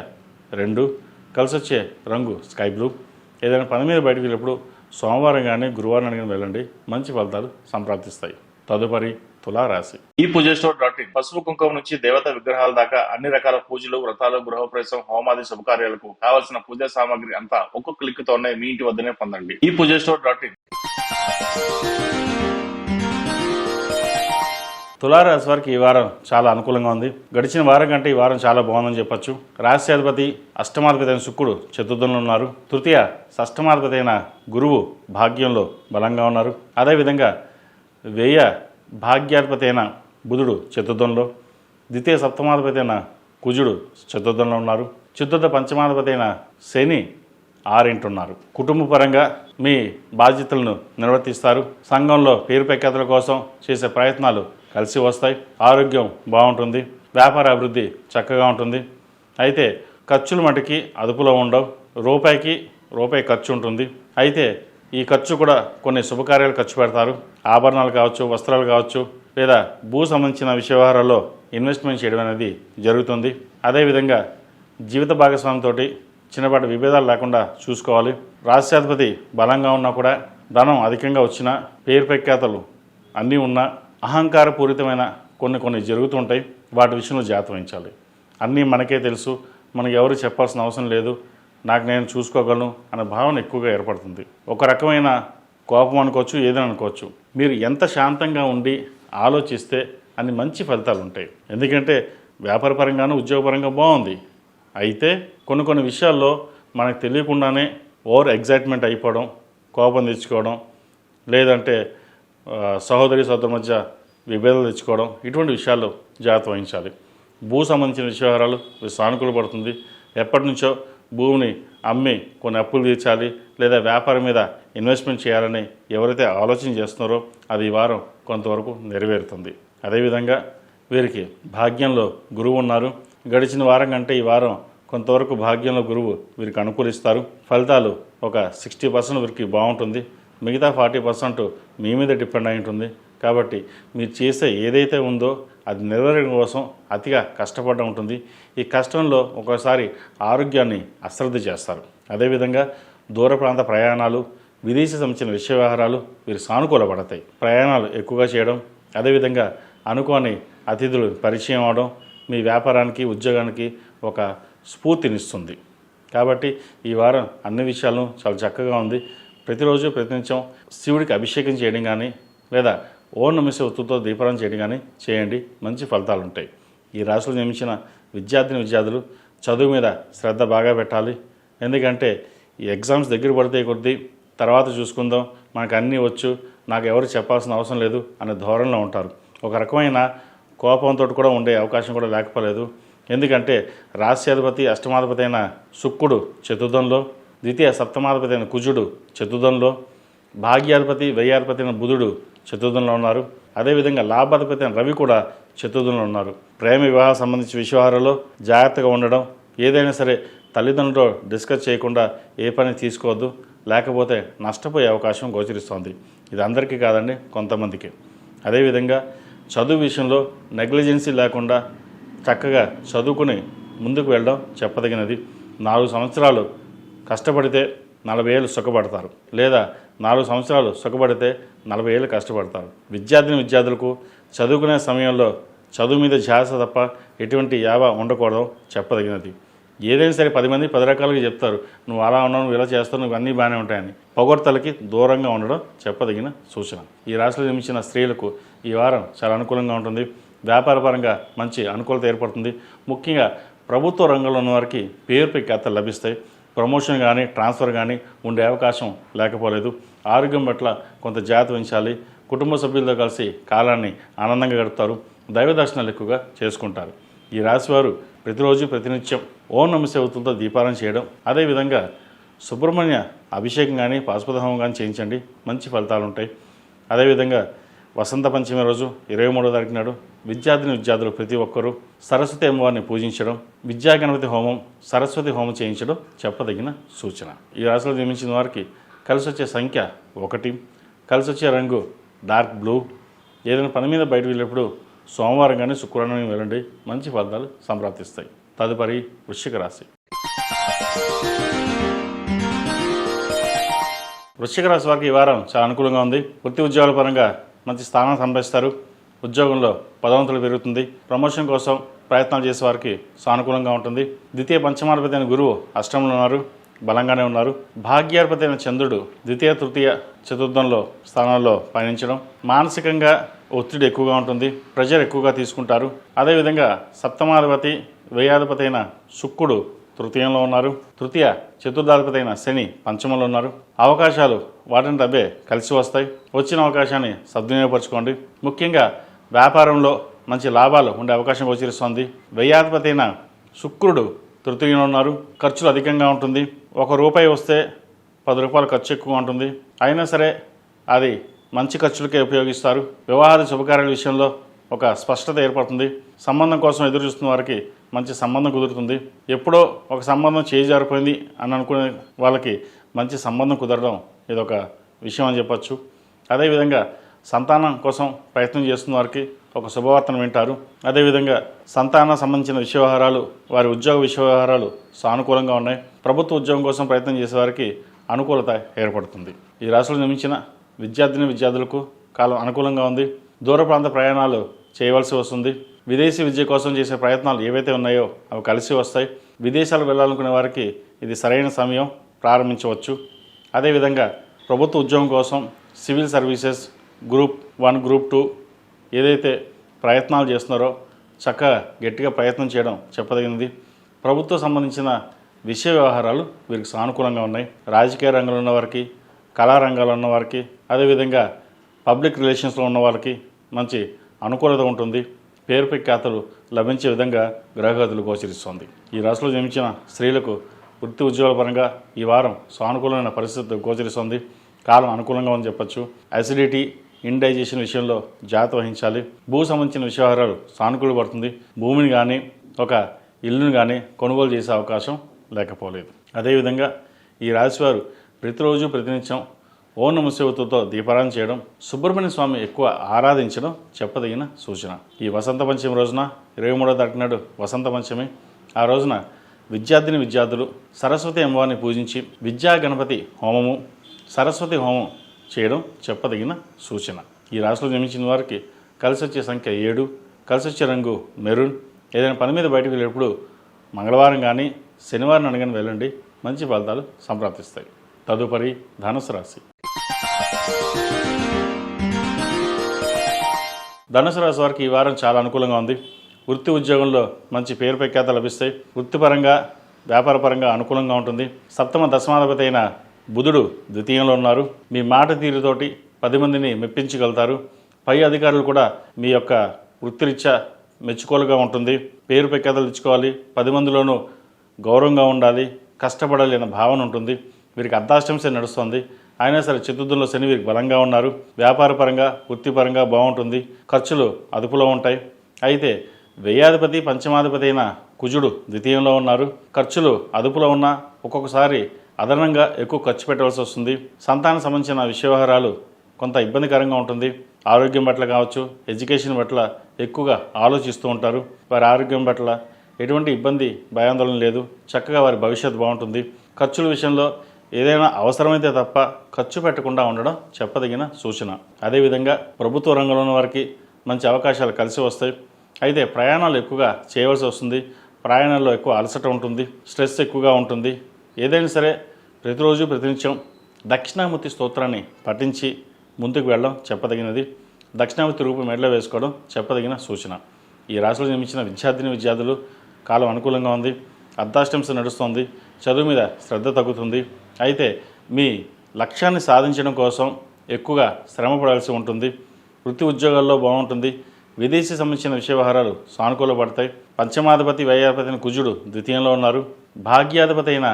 2, కలిసి వచ్చే రంగు స్కై బ్లూ. ఏదైనా పని మీద బయటకు వెళ్ళినప్పుడు సోమవారం కానీ గురువారం కానీ వెళ్ళండి, మంచి ఫలితాలు సంప్రాప్తిస్తాయి. తదుపరి తులారాశి. ఈ పూజస్టోర్.in పసుపు కుంకుమ నుంచి దేవత విగ్రహాల దాకా అన్ని రకాల పూజలు, వ్రతాలు, గృహప్రవేశం, హోమాది శుభకార్యాలకు కావలసిన పూజా సామాగ్రి అంతా ఒక్కొక్క క్లిక్తోనే మీ ఇంటి వద్దనే పొందండి. ఈ పూజస్టోర్.in. తులారాశి వారికి ఈ వారం చాలా అనుకూలంగా ఉంది. గడిచిన వారం కంటే ఈ వారం చాలా బాగుందని చెప్పొచ్చు. రాశ్యాధిపతి అష్టమాధిపతి అయిన శుక్రుడు చతుర్థంలో ఉన్నారు. తృతీయ షష్టమాధిపతి అయిన గురువు భాగ్యంలో బలంగా ఉన్నారు. అదేవిధంగా వ్యయ భాగ్యాధిపతి అయిన బుధుడు చతుర్థంలో, ద్వితీయ సప్తమాధిపతి అయిన కుజుడు చతుర్థంలో ఉన్నారు. చతుర్థ పంచమాధిపతి అయిన శని 6 ఉన్నారు. కుటుంబ పరంగా మీ బాధ్యతలను నిర్వర్తిస్తారు. సంఘంలో పేరు ప్రఖ్యాతుల కోసం చేసే ప్రయత్నాలు కలిసి వస్తాయి. ఆరోగ్యం బాగుంటుంది. వ్యాపార అభివృద్ధి చక్కగా ఉంటుంది. అయితే ఖర్చులు మటుకి అదుపులో ఉండవు. రూపాయి ఖర్చు ఉంటుంది. అయితే ఈ ఖర్చు కూడా కొన్ని శుభకార్యాలు ఖర్చు పెడతారు. ఆభరణాలు కావచ్చు, వస్త్రాలు కావచ్చు, లేదా భూ సంబంధించిన వ్యవహారాల్లో ఇన్వెస్ట్మెంట్ చేయడం అనేది జరుగుతుంది. అదేవిధంగా జీవిత భాగస్వామితో చిన్నపాటి విభేదాలు లేకుండా చూసుకోవాలి. రాశ్యాధిపతి బలంగా ఉన్నా కూడా ధనం అధికంగా వచ్చినా, పేరు ప్రఖ్యాతలు అన్నీ ఉన్నా, అహంకారపూరితమైన కొన్ని జరుగుతుంటాయి. వాటి విషయంలో జాగ్రత్త వహించాలి. అన్నీ మనకే తెలుసు, మనకు ఎవరు చెప్పాల్సిన అవసరం లేదు, నాకు నేను చూసుకోగలను అనే భావన ఎక్కువగా ఏర్పడుతుంది. ఒక రకమైన కోపం అనుకోవచ్చు, ఏదైనా అనుకోవచ్చు. మీరు ఎంత శాంతంగా ఉండి ఆలోచిస్తే అన్ని మంచి ఫలితాలు ఉంటాయి. ఎందుకంటే వ్యాపారపరంగానూ ఉద్యోగపరంగా బాగుంది. అయితే కొన్ని విషయాల్లో మనకు తెలియకుండానే ఓవర్ ఎగ్జైట్మెంట్ అయిపోవడం, కోపం తెచ్చుకోవడం, లేదంటే సహోదరి మధ్య విభేదాలు తెచ్చుకోవడం, ఇటువంటి విషయాల్లో జాగ్రత్త వహించాలి. భూ సంబంధించిన విషయాలు సానుకూల పడుతుంది. ఎప్పటి నుంచో భూమిని అమ్మి కొన్ని అప్పులు తీర్చాలి, లేదా వ్యాపారం మీద ఇన్వెస్ట్మెంట్ చేయాలని ఎవరైతే ఆలోచన చేస్తున్నారో అది ఈ వారం కొంతవరకు నెరవేరుతుంది. అదేవిధంగా వీరికి భాగ్యంలో గురువు ఉన్నారు. గడిచిన వారం కంటే ఈ వారం కొంతవరకు భాగ్యంలో గురువు వీరికి అనుకూలిస్తారు. ఫలితాలు ఒక 60% వీరికి బాగుంటుంది. మిగతా 40% మీ మీద డిపెండ్ అయి ఉంటుంది. కాబట్టి మీరు చేసే ఏదైతే ఉందో అది నెరవేరడం కోసం అతిగా కష్టపడడం ఉంటుంది. ఈ కష్టంలో ఒక్కోసారి ఆరోగ్యాన్ని అశ్రద్ధ చేస్తారు. అదేవిధంగా దూర ప్రాంత ప్రయాణాలు, విదేశీ సంబంధించిన విషయ వ్యవహారాలు వీరు సానుకూలపడతాయి. ప్రయాణాలు ఎక్కువగా చేయడం, అదేవిధంగా అనుకోని అతిథులు పరిచయం అవడం మీ వ్యాపారానికి, ఉద్యోగానికి ఒక స్ఫూర్తినిస్తుంది. కాబట్టి ఈ వారం అన్ని విషయాలను చాలా చక్కగా ఉంది. ప్రతిరోజు ప్రతినిత్యం శివుడికి అభిషేకం చేయడం కానీ లేదా ఓం నమః శివాయ ఒత్తుతో దీపారాధన చేయడం కానీ చేయండి, మంచి ఫలితాలు ఉంటాయి. ఈ రాశిలో జన్మించిన విద్యార్థులు చదువు మీద శ్రద్ధ బాగా పెట్టాలి. ఎందుకంటే ఈ ఎగ్జామ్స్ దగ్గర పడితే కొద్దీ తర్వాత చూసుకుందాం, మనకు అన్నీ వచ్చు, నాకు ఎవరు చెప్పాల్సిన అవసరం లేదు అనే ధోరణిలో ఉంటారు. ఒక రకమైన కోపంతో కూడా ఉండే అవకాశం కూడా లేకపోలేదు. ఎందుకంటే రాశ్యాధిపతి అష్టమాధిపతి అయిన శుక్రుడు చతుర్థంలో, ద్వితీయ సప్తమాధిపతి అయిన కుజుడు చతుర్థంలో, భాగ్యాధిపతి వ్యయాధిపతి అయిన బుధుడు చతుర్థంలో ఉన్నారు. అదేవిధంగా లాభాధిపతి అయిన రవి కూడా చతుర్థంలో ఉన్నారు. ప్రేమ వివాహం సంబంధించిన విషయాలలో జాగ్రత్తగా ఉండడం, ఏదైనా సరే తల్లిదండ్రులతో డిస్కస్ చేయకుండా ఏ పని తీసుకోవద్దు, లేకపోతే నష్టపోయే అవకాశం గోచరిస్తోంది. ఇది అందరికీ కాదండి, కొంతమందికి. అదేవిధంగా చదువు విషయంలో నెగ్లిజెన్సీ లేకుండా చక్కగా చదువుకుని ముందుకు వెళ్ళడం చెప్పదగినది. 4 సంవత్సరాలు కష్టపడితే 40 ఏళ్ళు సుఖపడతారు, లేదా 4 సంవత్సరాలు సుఖపడితే 40 ఏళ్ళు కష్టపడతారు. విద్యార్థులకు చదువుకునే సమయంలో చదువు మీద ధ్యాస తప్ప ఎటువంటి యావ ఉండకూడదు చెప్పదగినది. ఏదైనా సరే 10 మంది 10 రకాలుగా చెప్తారు, నువ్వు అలా ఉన్నావు, నువ్వు ఇలా చేస్తావు, నువ్వు అన్నీ బాగానే ఉంటాయని. పొగడ్తలకి దూరంగా ఉండడం చెప్పదగిన సూచన. ఈ రాశిలో జన్మించిన స్త్రీలకు ఈ వారం చాలా అనుకూలంగా ఉంటుంది. వ్యాపారపరంగా మంచి అనుకూలత ఏర్పడుతుంది. ముఖ్యంగా ప్రభుత్వ రంగంలో ఉన్న వారికి పేరు ప్రఖ్యాతలు లభిస్తాయి. ప్రమోషన్ కానీ ట్రాన్స్ఫర్ కానీ ఉండే అవకాశం లేకపోలేదు. ఆరోగ్యం పట్ల కొంత జాగ్రత్త వహించాలి. కుటుంబ సభ్యులతో కలిసి కాలాన్ని ఆనందంగా గడుపుతారు. దైవ దర్శనాలు ఎక్కువగా చేసుకుంటారు. ఈ రాశివారు ప్రతిరోజు ప్రతినిత్యం ఓం నమః శివాయ ఒత్తులతో దీపారాధన చేయడం, అదేవిధంగా సుబ్రహ్మణ్య అభిషేకం కానీ పాశుపత హోమం కానీ చేయించండి, మంచి ఫలితాలు ఉంటాయి. అదేవిధంగా వసంత పంచమి రోజు 23వ తారీఖు నాడు విద్యార్థులు ప్రతి ఒక్కరూ సరస్వతి అమ్మవారిని పూజించడం, విద్యా గణపతి హోమం, సరస్వతి హోమం చేయించడం చెప్పదగిన సూచన. ఈ రాశిలో జన్మించిన వారికి కలిసి వచ్చే సంఖ్య 1, కలిసి వచ్చే రంగు డార్క్ బ్లూ. ఏదైనా పని మీద బయట వెళ్ళినప్పుడు సోమవారం కానీ శుక్రవారం కానీ వెళ్ళండి, మంచి ఫలితాలు సంప్రాప్తిస్తాయి. తదుపరి వృశ్చిక రాశి. వృశ్చిక రాశి వారికి ఈ వారం చాలా అనుకూలంగా ఉంది. వృత్తి ఉద్యోగాల పరంగా మంచి స్థానం సంపాదిస్తారు. ఉద్యోగంలో పదోన్నతులు పెరుగుతుంది. ప్రమోషన్ కోసం ప్రయత్నాలు చేసే వారికి సానుకూలంగా ఉంటుంది. ద్వితీయ పంచమాధిపతి అయిన గురువు అష్టంలో ఉన్నారు, బలంగానే ఉన్నారు. భాగ్యాధిపతి అయిన చంద్రుడు ద్వితీయ తృతీయ చతుర్థంలో స్థానాల్లో పయనించడం, మానసికంగా ఒత్తిడి ఎక్కువగా ఉంటుంది, ప్రెషర్ ఎక్కువగా తీసుకుంటారు. అదేవిధంగా సప్తమాధిపతి వ్యయాధిపతి అయిన శుక్రుడు తృతీయంలో ఉన్నారు. తృతీయ చతుర్థాధిపతి అయిన శని పంచమంలో ఉన్నారు. అవకాశాలు వాటిని తవ్వే కలిసి వస్తాయి. వచ్చిన అవకాశాన్ని సద్వినియోగపరచుకోండి. ముఖ్యంగా వ్యాపారంలో మంచి లాభాలు ఉండే అవకాశం గోచరిస్తోంది. వ్యయాధిపతి అయిన శుక్రుడు తృతీయంలో ఉన్నారు. ఖర్చులు అధికంగా ఉంటుంది. ₹1 వస్తే ₹10 ఖర్చు ఎక్కువ ఉంటుంది. అయినా సరే అది మంచి ఖర్చులకే ఉపయోగిస్తారు. వివాహాది శుభకార్యాల విషయంలో ఒక స్పష్టత ఏర్పడుతుంది. సంబంధం కోసం ఎదురు చూస్తున్న వారికి మంచి సంబంధం కుదురుతుంది. ఎప్పుడో ఒక సంబంధం చేజారిపోయింది అని అనుకునే వాళ్ళకి మంచి సంబంధం కుదరడం ఇదొక విషయం అని చెప్పచ్చు. అదేవిధంగా సంతానం కోసం ప్రయత్నం చేస్తున్న వారికి ఒక శుభవార్తను వింటారు. అదేవిధంగా సంతానం సంబంధించిన విషయ వ్యవహారాలు, వారి ఉద్యోగ విషయ వ్యవహారాలు సానుకూలంగా ఉన్నాయి. ప్రభుత్వ ఉద్యోగం కోసం ప్రయత్నం చేసేవారికి అనుకూలత ఏర్పడుతుంది. ఈ రాశిలో జన్మించిన విద్యార్థులకు కాలం అనుకూలంగా ఉంది. దూర ప్రాంత ప్రయాణాలు చేయవలసి వస్తుంది. విదేశీ విద్య కోసం చేసే ప్రయత్నాలు ఏవైతే ఉన్నాయో అవి కలిసి వస్తాయి. విదేశాలకు వెళ్ళాలనుకునే వారికి ఇది సరైన సమయం, ప్రారంభించవచ్చు. అదేవిధంగా ప్రభుత్వ ఉద్యోగం కోసం సివిల్ సర్వీసెస్ గ్రూప్ 1, గ్రూప్ 2 ఏదైతే ప్రయత్నాలు చేస్తున్నారో చక్కగా గట్టిగా ప్రయత్నం చేయడం చెప్పదగినది. ప్రభుత్వం సంబంధించిన విషయ వ్యవహారాలు వీరికి సానుకూలంగా ఉన్నాయి. రాజకీయ రంగంలో ఉన్నవారికి, కళారంగాల్లో ఉన్నవారికి, అదేవిధంగా పబ్లిక్ రిలేషన్స్లో ఉన్న వాళ్ళకి మంచి అనుకూలత ఉంటుంది. పేరు ప్రఖ్యాతలు లభించే విధంగా గ్రహగతులు గోచరిస్తోంది. ఈ రాశిలో జన్మించిన స్త్రీలకు వృత్తి ఉద్యోగాల పరంగా ఈ వారం సానుకూలమైన పరిస్థితి గోచరిస్తోంది. కాలం అనుకూలంగా ఉందని చెప్పచ్చు. అసిడిటీ, ఇండైజెషన్ విషయంలో జాగ్రత్త వహించాలి. భూ సంబంధించిన విషయాలు సానుకూల పడుతుంది. భూమిని కానీ ఒక ఇల్లును కానీ కొనుగోలు చేసే అవకాశం లేకపోలేదు. అదేవిధంగా ఈ రాశివారు ప్రతిరోజు ప్రతినిత్యం ఓం నమః శివతో దీపారాధన చేయడం, సుబ్రహ్మణ్య స్వామి ఎక్కువ ఆరాధించడం చెప్పదగిన సూచన. ఈ వసంత పంచమి రోజున 23వ తారీఖు నాడు వసంత పంచమి. ఆ రోజున విద్యార్థులు సరస్వతి అమ్మవారిని పూజించి విద్యా గణపతి హోమము, సరస్వతి హోమం చేయడం చెప్పదగిన సూచన. ఈ రాశిలో జన్మించిన వారికి కలిసి వచ్చే సంఖ్య 7, కలిసి వచ్చే రంగు మెరూన్. ఏదైనా పని మీద బయటకు వెళ్ళేటప్పుడు మంగళవారం కానీ శనివారం అనగానే వెళ్ళండి, మంచి ఫలితాలు సంప్రాప్తిస్తాయి. తదుపరి ధనుసు రాశి. ధనుసు రాశి వారికి ఈ వారం చాలా అనుకూలంగా ఉంది. వృత్తి ఉద్యోగంలో మంచి పేరు ప్రఖ్యాత లభిస్తాయి. వృత్తిపరంగా వ్యాపారపరంగా అనుకూలంగా ఉంటుంది. సప్తమ దశమాధిపతి అయిన బుధుడు ద్వితీయంలో ఉన్నారు. మీ మాట తీరుతోటి 10 మందిని మెప్పించగలుగుతారు. పై అధికారులు కూడా మీ యొక్క వృత్తిరీత్యా మెచ్చుకోలుగా ఉంటుంది. పేరు ప్రఖ్యాతలు ఇచ్చుకోవాలి, 10 మందిలోనూ గౌరవంగా ఉండాలి, కష్టపడాలి అనే భావన ఉంటుంది. వీరికి అర్ధాష్టంశ నడుస్తుంది. అయినా సరే చతుర్థంలో శని వీరికి బలంగా ఉన్నారు. వ్యాపారపరంగా వృత్తిపరంగా బాగుంటుంది. ఖర్చులు అదుపులో ఉంటాయి. అయితే వ్యయాధిపతి పంచమాధిపతి అయిన కుజుడు ద్వితీయంలో ఉన్నారు. ఖర్చులు అదుపులో ఉన్నా ఒక్కొక్కసారి అదనంగా ఎక్కువ ఖర్చు పెట్టవలసి వస్తుంది. సంతానం సంబంధించిన విషయవహారాలు కొంత ఇబ్బందికరంగా ఉంటుంది. ఆరోగ్యం పట్ల కావచ్చు, ఎడ్యుకేషన్ పట్ల ఎక్కువగా ఆలోచిస్తూ ఉంటారు. వారి ఆరోగ్యం పట్ల ఎటువంటి ఇబ్బంది భయాందోళన లేదు. చక్కగా వారి భవిష్యత్తు బాగుంటుంది. ఖర్చుల విషయంలో ఏదైనా అవసరమైతే తప్ప ఖర్చు పెట్టకుండా ఉండడం చెప్పదగిన సూచన. అదేవిధంగా ప్రభుత్వ రంగంలో ఉన్న వారికి మంచి అవకాశాలు కలిసి వస్తాయి. అయితే ప్రయాణాలు ఎక్కువగా చేయవలసి వస్తుంది. ప్రయాణాల్లో ఎక్కువ అలసట ఉంటుంది, స్ట్రెస్ ఎక్కువగా ఉంటుంది. ఏదైనా సరే ప్రతిరోజు ప్రతినిత్యం దక్షిణామూర్తి స్తోత్రాన్ని పఠించి ముందుకు వెళ్ళడం చెప్పదగినది. దక్షిణామూర్తి రూపం మెడలో వేసుకోవడం చెప్పదగిన సూచన. ఈ రాశిలో జన్మించిన విద్యార్థులు కాలం అనుకూలంగా ఉంది. అర్ధాష్టంశ నడుస్తుంది. చదువు మీద శ్రద్ధ తగ్గుతుంది. అయితే మీ లక్ష్యాన్ని సాధించడం కోసం ఎక్కువగా శ్రమ పడాల్సి ఉంటుంది. వృత్తి ఉద్యోగాల్లో బాగుంటుంది. విదేశీ సంబంధించిన విషయ వ్యవహారాలు సానుకూల పడతాయి. పంచమాధిపతి వ్యయాధిపతి అయిన కుజుడు ద్వితీయంలో ఉన్నారు. భాగ్యాధిపతి అయిన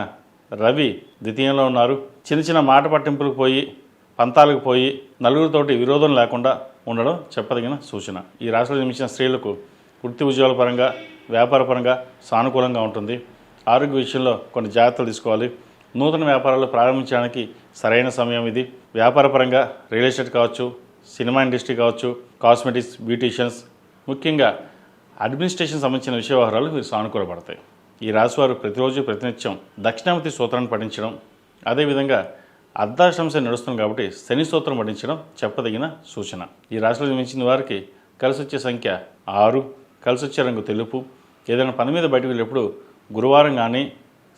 రవి ద్వితీయంలో ఉన్నారు. చిన్న చిన్న మాట పట్టింపులకు పోయి పంతాలకు పోయి నలుగురితోటి విరోధం లేకుండా ఉండడం చెప్పదగిన సూచన. ఈ రాశిలో జన్మించిన స్త్రీలకు వృత్తి ఉద్యోగాల పరంగా వ్యాపారపరంగా సానుకూలంగా ఉంటుంది. ఆరోగ్య విషయంలో కొన్ని జాగ్రత్తలు తీసుకోవాలి. నూతన వ్యాపారాలు ప్రారంభించడానికి సరైన సమయం ఇది. వ్యాపారపరంగా రియల్ ఎస్టేట్ కావచ్చు, సినిమా ఇండస్ట్రీ కావచ్చు, కాస్మెటిక్స్, బ్యూటీషియన్స్, ముఖ్యంగా అడ్మినిస్ట్రేషన్ సంబంధించిన విషయ వ్యవహారాలు వీరు సానుకూలపడతాయి. ఈ రాశివారు ప్రతిరోజు ప్రతినిత్యం దక్షిణామూర్తి స్తోత్రాన్ని పఠించడం, అదేవిధంగా అర్ధాష్టంశ నడుస్తుంది కాబట్టి శని స్తోత్రం పఠించడం చెప్పదగిన సూచన. ఈ రాశిలో జన్మించిన వారికి కలిసి వచ్చే సంఖ్య 6, కలిసి వచ్చే రంగు తెలుపు. ఏదైనా పని మీద బయటకు వెళ్ళేప్పుడు గురువారం కానీ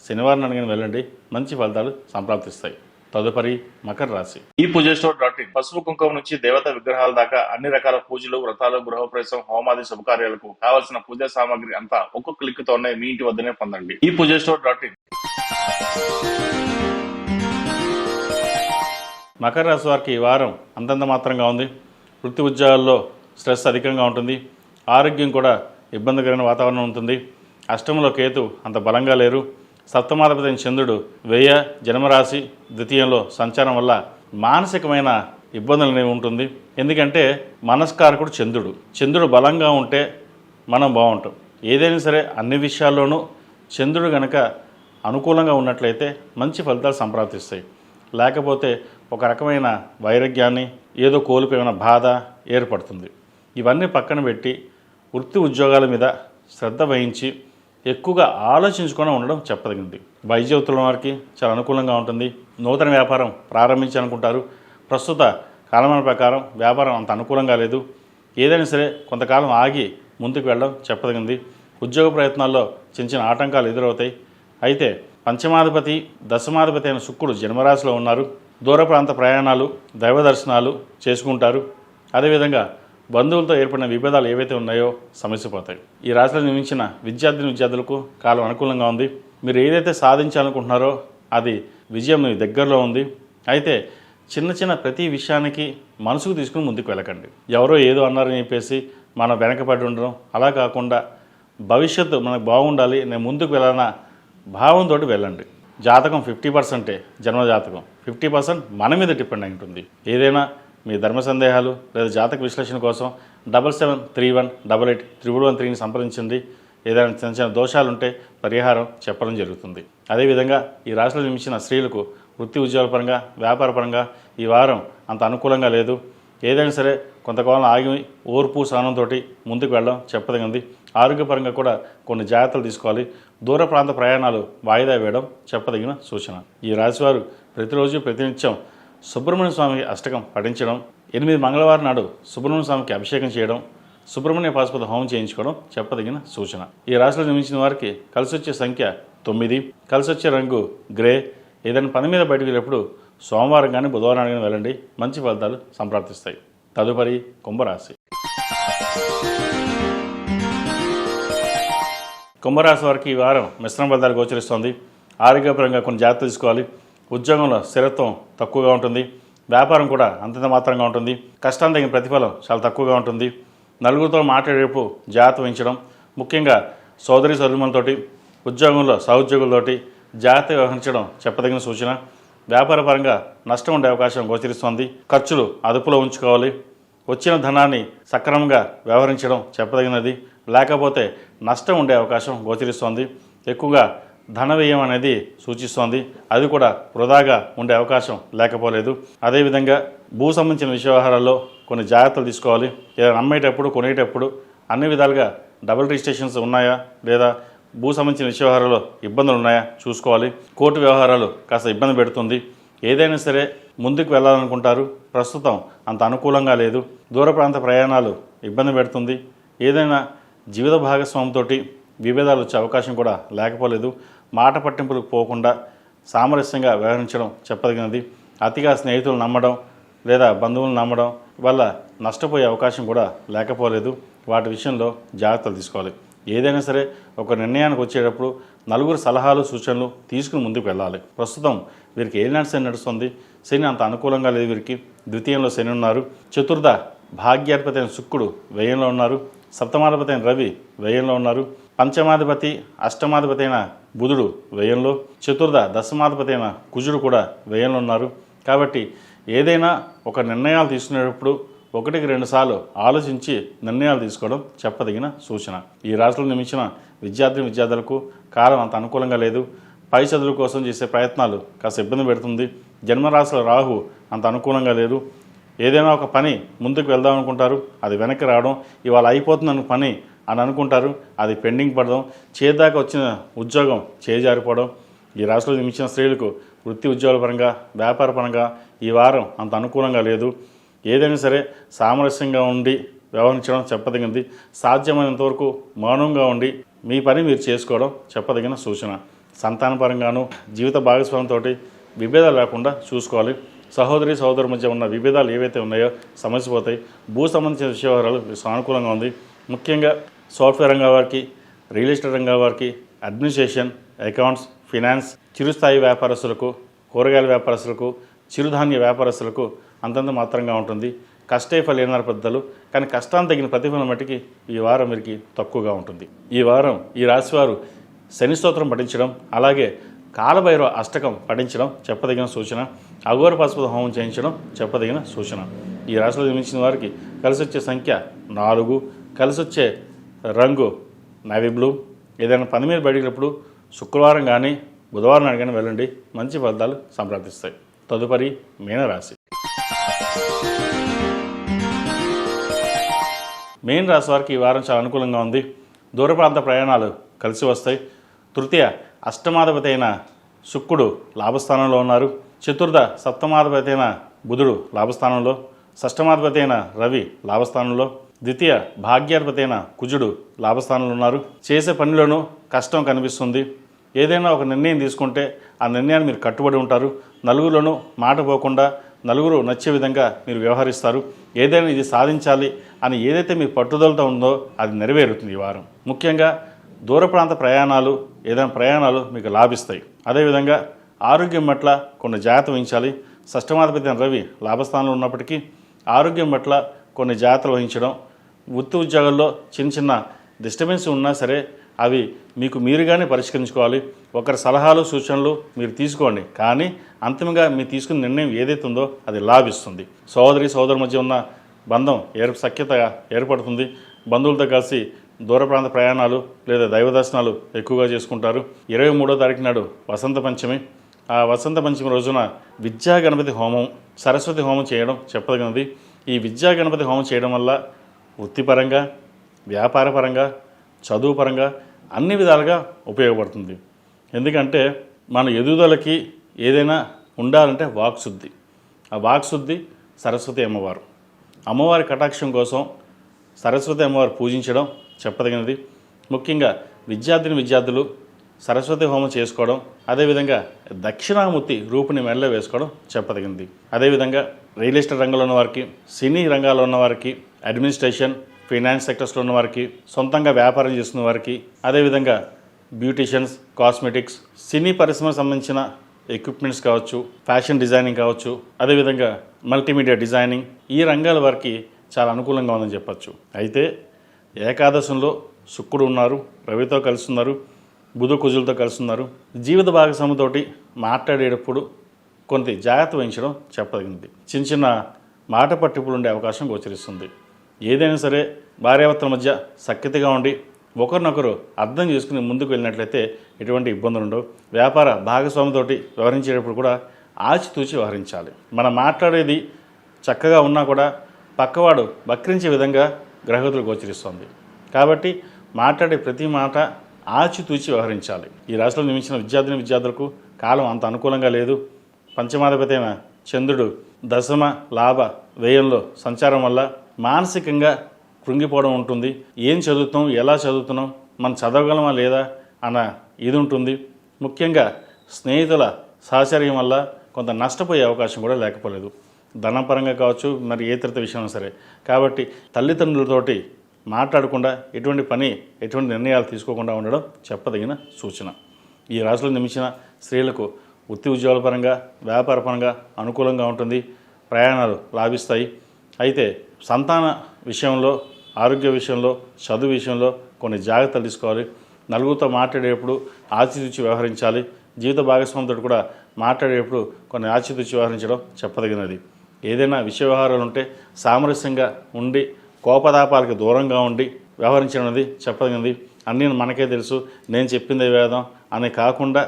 శనివారం అనగానే వెళ్ళండి, మంచి ఫలితాలు సంప్రాప్తిస్తాయి. తదుపరి మకర రాశి. ఈ పూజస్టోర్.in పసుపు కుంకుమ నుంచి దేవతా విగ్రహాల దాకా అన్ని రకాల పూజలు, వ్రతాలు, గృహప్రవేశం, హోమాది శుభకార్యాలకు కావాల్సిన పూజా సామాగ్రి అంతా ఒక్క క్లిక్ తోనే మీ ఇంటి వద్దనే పొందండి. ఈ పూజస్టోర్.in. మకర రాశి వారికి ఈ వారం అంతంత మాత్రంగా ఉంది. వృత్తి ఉద్యోగాల్లో స్ట్రెస్ అధికంగా ఉంటుంది. ఆరోగ్యం కూడా ఇబ్బందికరమైన వాతావరణం ఉంటుంది. అష్టమంలో కేతు అంత బలంగా లేరు. సప్తమాధిపతి అయిన చంద్రుడు వ్యయ జన్మరాశి ద్వితీయంలో సంచారం వల్ల మానసికమైన ఇబ్బందులు అనేవి ఉంటుంది. ఎందుకంటే మనస్కారకుడు చంద్రుడు బలంగా ఉంటే మనం బాగుంటాం. ఏదైనా సరే అన్ని విషయాల్లోనూ చంద్రుడు కనుక అనుకూలంగా ఉన్నట్లయితే మంచి ఫలితాలు సంప్రాప్తిస్తాయి. లేకపోతే ఒక రకమైన వైరాగ్యాన్ని, ఏదో కోల్పోయిన బాధ ఏర్పడుతుంది. ఇవన్నీ పక్కన పెట్టి వృత్తి ఉద్యోగాల మీద శ్రద్ధ వహించి ఎక్కువగా ఆలోచించుకొని ఉండడం చెప్పదగింది. వైద్యుల వారికి చాలా అనుకూలంగా ఉంటుంది. నూతన వ్యాపారం ప్రారంభించాలనుకుంటారు. ప్రస్తుత కాలమాన ప్రకారం వ్యాపారం అంత అనుకూలంగా లేదు. ఏదైనా సరే కొంతకాలం ఆగి ముందుకు వెళ్ళడం చెప్పదగింది. ఉద్యోగ ప్రయత్నాల్లో చిన్న చిన్న ఆటంకాలు ఎదురవుతాయి. అయితే పంచమాధిపతి దశమాధిపతి అయిన శుక్రుడు జన్మరాశిలో ఉన్నారు. దూర ప్రాంత ప్రయాణాలు, దైవ దర్శనాలు చేసుకుంటారు. అదేవిధంగా బంధువులతో ఏర్పడిన విభేదాలు ఏవైతే ఉన్నాయో సమస్యపోతాయి. ఈ రాశిలో నిర్మించిన విద్యార్థులకు కాలం అనుకూలంగా ఉంది. మీరు ఏదైతే సాధించాలనుకుంటున్నారో అది విజయం మీ దగ్గరలో ఉంది. అయితే చిన్న చిన్న ప్రతి విషయానికి మనసుకు తీసుకుని ముందుకు వెళ్ళకండి. ఎవరో ఏదో అన్నారని చెప్పేసి మనం వెనకబడి ఉండడం అలా కాకుండా భవిష్యత్తు మనకు బాగుండాలి, నేను ముందుకు వెళ్ళాలన్న భావంతో వెళ్ళండి. జాతకం 50% జన్మజాతకం, 50% మన మీద డిపెండ్ అయి ఉంటుంది. ఏదైనా మీ ధర్మ సందేహాలు లేదా జాతక విశ్లేషణ కోసం 7731881113ని సంప్రదించండి. ఏదైనా చిన్న చిన్న దోషాలు ఉంటే పరిహారం చెప్పడం జరుగుతుంది. అదేవిధంగా ఈ రాశిలో జన్మించిన స్త్రీలకు వృత్తి ఉద్యోగాల పరంగా వ్యాపార పరంగా ఈ వారం అంత అనుకూలంగా లేదు. ఏదైనా సరే కొంతకాలం ఆగి ఓర్పు సహనంతో ముందుకు వెళ్ళడం చెప్పదగింది. ఆరోగ్యపరంగా కూడా కొన్ని జాగ్రత్తలు తీసుకోవాలి. దూర ప్రాంత ప్రయాణాలు వాయిదా వేయడం చెప్పదగిన సూచన. ఈ రాశివారు ప్రతిరోజు ప్రతినిత్యం సుబ్రహ్మణ్య స్వామి అష్టకం పఠించడం, 8 మంగళవారం నాడు సుబ్రహ్మణ్య స్వామికి అభిషేకం చేయడం, సుబ్రహ్మణ్య పాశుపత హోమం చేయించుకోవడం చెప్పదగిన సూచన. ఈ రాశిలో జన్మించిన వారికి కలిసి వచ్చే సంఖ్య 9, కలిసి వచ్చే రంగు గ్రే. ఏదైనా పని మీద బయటకు వెళ్ళేప్పుడు సోమవారం కానీ బుధవారం కానీ వెళ్ళండి, మంచి ఫలితాలు సంప్రాప్తిస్తాయి. తదుపరి కుంభరాశి. కుంభరాశి వారికి ఈ వారం మిశ్రమ ఫలితాలు గోచరిస్తోంది. ఆరోగ్యపరంగా కొన్ని జాగ్రత్తలు తీసుకోవాలి. ఉద్యోగంలో స్థిరత్వం తక్కువగా ఉంటుంది. వ్యాపారం కూడా అంతంత మాత్రంగా ఉంటుంది. కష్టానికి తగిన ప్రతిఫలం చాలా తక్కువగా ఉంటుంది. నలుగురితో మాట్లాడేపు జాగ్రత్త వహించడం, ముఖ్యంగా సోదరి సోదరులతోటి, ఉద్యోగంలో సహోద్యోగులతోటి జాగ్రత్త వ్యవహరించడం చెప్పదగిన సూచన. వ్యాపార పరంగా నష్టం ఉండే అవకాశం గోచరిస్తోంది. ఖర్చులు అదుపులో ఉంచుకోవాలి. వచ్చిన ధనాన్ని సక్రమంగా వ్యవహరించడం చెప్పదగినది, లేకపోతే నష్టం ఉండే అవకాశం గోచరిస్తోంది. ఎక్కువగా ధన వ్యయం అనేది సూచిస్తోంది. అది కూడా వృధాగా ఉండే అవకాశం లేకపోలేదు. అదేవిధంగా భూ సంబంధించిన వ్యవహారాల్లో కొన్ని జాగ్రత్తలు తీసుకోవాలి. ఏదైనా అమ్మేటప్పుడు కొనేటప్పుడు అన్ని విధాలుగా డబుల్ రిజిస్ట్రేషన్స్ ఉన్నాయా లేదా, భూ సంబంధించిన వ్యవహారాల్లో ఇబ్బందులు ఉన్నాయా చూసుకోవాలి. కోర్టు వ్యవహారాలు కాస్త ఇబ్బంది పెడుతుంది. ఏదైనా సరే ముందుకు వెళ్ళాలనుకుంటారు, ప్రస్తుతం అంత అనుకూలంగా లేదు. దూర ప్రాంత ప్రయాణాలు ఇబ్బంది పెడుతుంది. ఏదైనా జీవిత భాగస్వామితో విభేదాలు వచ్చే అవకాశం కూడా లేకపోలేదు. మాట పట్టింపులకు పోకుండా సామరస్యంగా వ్యవహరించడం చెప్పదగినది. అతిగా స్నేహితులు నమ్మడం లేదా బంధువులను నమ్మడం వల్ల నష్టపోయే అవకాశం కూడా లేకపోలేదు. వాటి విషయంలో జాగ్రత్తలు తీసుకోవాలి. ఏదైనా సరే ఒక నిర్ణయానికి వచ్చేటప్పుడు నలుగురు సలహాలు సూచనలు తీసుకుని ముందుకు వెళ్ళాలి. ప్రస్తుతం వీరికి ఏలినాటి శని నడుస్తుంది. శని అంత అనుకూలంగా లేదు వీరికి. ద్వితీయంలో శని ఉన్నారు. చతుర్థ భాగ్యాధిపతి అయిన శుక్రుడు వ్యయంలో ఉన్నారు. సప్తమాధిపతి అయిన రవి వ్యయంలో ఉన్నారు. పంచమాధిపతి అష్టమాధిపతి అయిన బుధుడు వ్యయంలో, చతుర్థ దశమాధిపతి అయిన కుజుడు కూడా వ్యయంలో ఉన్నారు. కాబట్టి ఏదైనా ఒక నిర్ణయాలు తీసుకునేటప్పుడు 1-2 సార్లు ఆలోచించి నిర్ణయాలు తీసుకోవడం చెప్పదగిన సూచన. ఈ రాశిలో నియమించిన విద్యార్థులకు కాలం అంత అనుకూలంగా లేదు. పై చదువుల కోసం చేసే ప్రయత్నాలు కాస్త ఇబ్బంది పెడుతుంది. జన్మరాశిలో రాహు అంత అనుకూలంగా లేదు. ఏదైనా ఒక పని ముందుకు వెళ్దాం అనుకుంటారు, అది వెనక్కి రావడం, ఇవాళ అయిపోతుంది పని అని అనుకుంటారు, అది పెండింగ్ పడడం, చేదాకా వచ్చిన ఉద్యోగం చేజారిపోవడం. ఈ రాశిలో నియమించిన స్త్రీలకు వృత్తి ఉద్యోగాల పరంగా వ్యాపార పరంగా ఈ వారం అంత అనుకూలంగా లేదు. ఏదైనా సరే సామరస్యంగా ఉండి వ్యవహరించడం చెప్పదగినది. సాధ్యమైనంత వరకు మౌనంగా ఉండి మీ పని మీరు చేసుకోవడం చెప్పదగిన సూచన. సంతానపరంగాను జీవిత భాగస్వామితో విభేదాలు లేకుండా చూసుకోవాలి. సహోదరు మధ్య ఉన్న విభేదాలు ఏవైతే ఉన్నాయో సమస్య పోతాయి. భూ సంబంధించిన వ్యవహారాలు సానుకూలంగా ఉంది. ముఖ్యంగా సాఫ్ట్వేర్ రంగం వారికి, రియల్ ఎస్టేట్ రంగం వారికి, అడ్మినిస్ట్రేషన్, అకౌంట్స్, ఫినాన్స్, చిరుస్థాయి వ్యాపారస్తులకు, కూరగాయల వ్యాపారస్తులకు, చిరుధాన్య వ్యాపారస్తులకు అంతంత మాత్రంగా ఉంటుంది. కష్టే ఫలేనారు పెద్దలు, కానీ కష్టాన్ని తగిన ప్రతిఫలం మట్టికి ఈ వారం వీరికి తక్కువగా ఉంటుంది. ఈ వారం ఈ రాశివారు శని స్తోత్రం పఠించడం, అలాగే కాలభైరవ అష్టకం పఠించడం చెప్పదగిన సూచన. అఘోర పాశుపత హోమం చేయించడం చెప్పదగిన సూచన. ఈ రాశిలో జన్మించిన వారికి కలిసి వచ్చే సంఖ్య 4, కలిసి వచ్చే రంగు నేవీ బ్లూ. ఏదైనా పని మీద బయటప్పుడు శుక్రవారం కానీ బుధవారం నాడు కానీ వెళ్ళండి, మంచి ఫలితాలు సంప్రాప్తిస్తాయి. తదుపరి మీనరాశి. మీన రాశి వారికి ఈ వారం చాలా అనుకూలంగా ఉంది. దూర ప్రాంత ప్రయాణాలు కలిసి వస్తాయి. తృతీయ అష్టమాధిపతి అయిన శుక్రుడు లాభస్థానంలో ఉన్నారు. చతుర్థ సప్తమాధిపతి అయిన బుధుడు లాభస్థానంలో, షష్టమాధిపతి అయిన రవి లాభస్థానంలో, ద్వితీయ భాగ్యాధిపతి అయిన కుజుడు లాభస్థానంలో ఉన్నారు. చేసే పనిలోనూ కష్టం కనిపిస్తుంది. ఏదైనా ఒక నిర్ణయం తీసుకుంటే ఆ నిర్ణయాన్ని మీరు కట్టుబడి ఉంటారు. నలుగురిలోనూ మాట పోకుండా నలుగురు నచ్చే విధంగా మీరు వ్యవహరిస్తారు. ఏదైనా ఇది సాధించాలి అని ఏదైతే మీ పట్టుదలతో ఉందో అది నెరవేరుతుంది ఈ వారం. ముఖ్యంగా దూర ప్రాంత ప్రయాణాలు, ఏదైనా ప్రయాణాలు మీకు లాభిస్తాయి. అదేవిధంగా ఆరోగ్యం పట్ల కొన్ని జాగ్రత్త వహించాలి. షష్టమాధిపతి రవి లాభస్థానంలో ఉన్నప్పటికీ ఆరోగ్యం పట్ల కొన్ని జాగ్రత్తలు వహించడం. వృత్తి ఉద్యోగాల్లో చిన్న డిస్టర్బెన్స్ ఉన్నా సరే అవి మీకు మీరుగానే పరిష్కరించుకోవాలి. ఒకరి సలహాలు సూచనలు మీరు తీసుకోండి, కానీ అంతిమంగా మీరు తీసుకున్న నిర్ణయం ఏదైతే ఉందో అది లాభిస్తుంది. సోదరు మధ్య ఉన్న బంధం సఖ్యత ఏర్పడుతుంది. బంధువులతో కలిసి దూర ప్రాంత ప్రయాణాలు లేదా దైవ దర్శనాలు ఎక్కువగా చేసుకుంటారు. 23వ తారీఖు నాడు వసంత పంచమి, ఆ వసంత పంచమి రోజున విద్యా గణపతి హోమం, సరస్వతి హోమం చేయడం చెప్పదగినది. ఈ విద్యా గణపతి హోమం చేయడం వల్ల వృత్తిపరంగా, వ్యాపారపరంగా, చదువు పరంగా అన్ని విధాలుగా ఉపయోగపడుతుంది. ఎందుకంటే మన ఎదుగుదలకి ఏదైనా ఉండాలంటే వాక్శుద్ధి. ఆ వాక్శుద్ధి సరస్వతి అమ్మవారు. అమ్మవారి కటాక్షం కోసం సరస్వతి అమ్మవారు పూజించడం చెప్పదగినది. ముఖ్యంగా విద్యార్థులు సరస్వతి హోమం చేసుకోవడం, అదేవిధంగా దక్షిణామూర్తి రూపుని మెడలో వేసుకోవడం చెప్పదగినది. అదేవిధంగా రియల్ ఎస్టేట్ రంగంలో ఉన్న వారికి, సినీ రంగాల్లో ఉన్న వారికి, అడ్మినిస్ట్రేషన్, ఫైనాన్స్ సెక్టర్స్లో ఉన్న వారికి, సొంతంగా వ్యాపారం చేస్తున్న వారికి, అదేవిధంగా బ్యూటీషియన్స్, కాస్మెటిక్స్, సినీ పరిశ్రమకు సంబంధించిన ఎక్విప్మెంట్స్ కావచ్చు, ఫ్యాషన్ డిజైనింగ్ కావచ్చు, అదేవిధంగా మల్టీమీడియా డిజైనింగ్, ఈ రంగాల వారికి చాలా అనుకూలంగా ఉందని చెప్పచ్చు. అయితే ఏకాదశంలో శుక్రుడు ఉన్నారు, రవితో కలుస్తున్నారు, బుధ కుజులతో కలుస్తున్నారు. జీవిత భాగస్వామితోటి మాట్లాడేటప్పుడు కొంత జాగ్రత్త వహించడం చెప్పదగినది. చిన్న చిన్న మాట పట్టింపులు ఉండే అవకాశం గోచరిస్తుంది. ఏదైనా సరే భార్యాభర్తల మధ్య సఖ్యతగా ఉండి ఒకరినొకరు అర్థం చేసుకుని ముందుకు వెళ్ళినట్లయితే ఎటువంటి ఇబ్బందులు ఉండవు. వ్యాపార భాగస్వామితోటి వ్యవహరించేటప్పుడు కూడా ఆచితూచి వ్యవహరించాలి. మనం మాట్లాడేది చక్కగా ఉన్నా కూడా పక్కవాడు వక్రించే విధంగా గ్రహగతులు గోచరిస్తుంది. కాబట్టి మాట్లాడే ప్రతి మాట ఆచితూచి వ్యవహరించాలి. ఈ రాశిలో నియమించిన విద్యార్థులకు కాలం అంత అనుకూలంగా లేదు. పంచమాధిపతి అయిన చంద్రుడు దశమ లాభ వ్యయంలో సంచారం వల్ల మానసికంగా కృంగిపోవడం ఉంటుంది. ఏం చదువుతాం, ఎలా చదువుతున్నాం, మనం చదవగలమా లేదా అన్న ఇది ఉంటుంది. ముఖ్యంగా స్నేహితుల సహచర్యం వల్ల కొంత నష్టపోయే అవకాశం కూడా లేకపోలేదు. ధనపరంగా కావచ్చు, మరి ఏ ఇతర విషయం సరే. కాబట్టి తల్లిదండ్రులతోటి మాట్లాడకుండా ఎటువంటి నిర్ణయాలు తీసుకోకుండా ఉండడం చెప్పదగిన సూచన. ఈ రాశిలో నియమించిన స్త్రీలకు వృత్తి ఉద్యోగాల పరంగా, వ్యాపార పరంగా అనుకూలంగా ఉంటుంది. ప్రయాణాలు లాభిస్తాయి. అయితే సంతాన విషయంలో, ఆరోగ్య విషయంలో, చదువు విషయంలో కొన్ని జాగ్రత్తలు తీసుకోవాలి. నలుగురితో మాట్లాడేటప్పుడు ఆచితూచి వ్యవహరించాలి. జీవిత భాగస్వామితో కూడా మాట్లాడేటప్పుడు కొన్ని ఆచితూచి వ్యవహరించడం చెప్పదగినది. ఏదైనా విషయ వ్యవహారాలు ఉంటే సామరస్యంగా ఉండి, కోపతాపాలకు దూరంగా ఉండి వ్యవహరించడం అనేది చెప్పదగినది. అన్నీ మనకే తెలుసు, నేను చెప్పిందే వేదం అని కాకుండా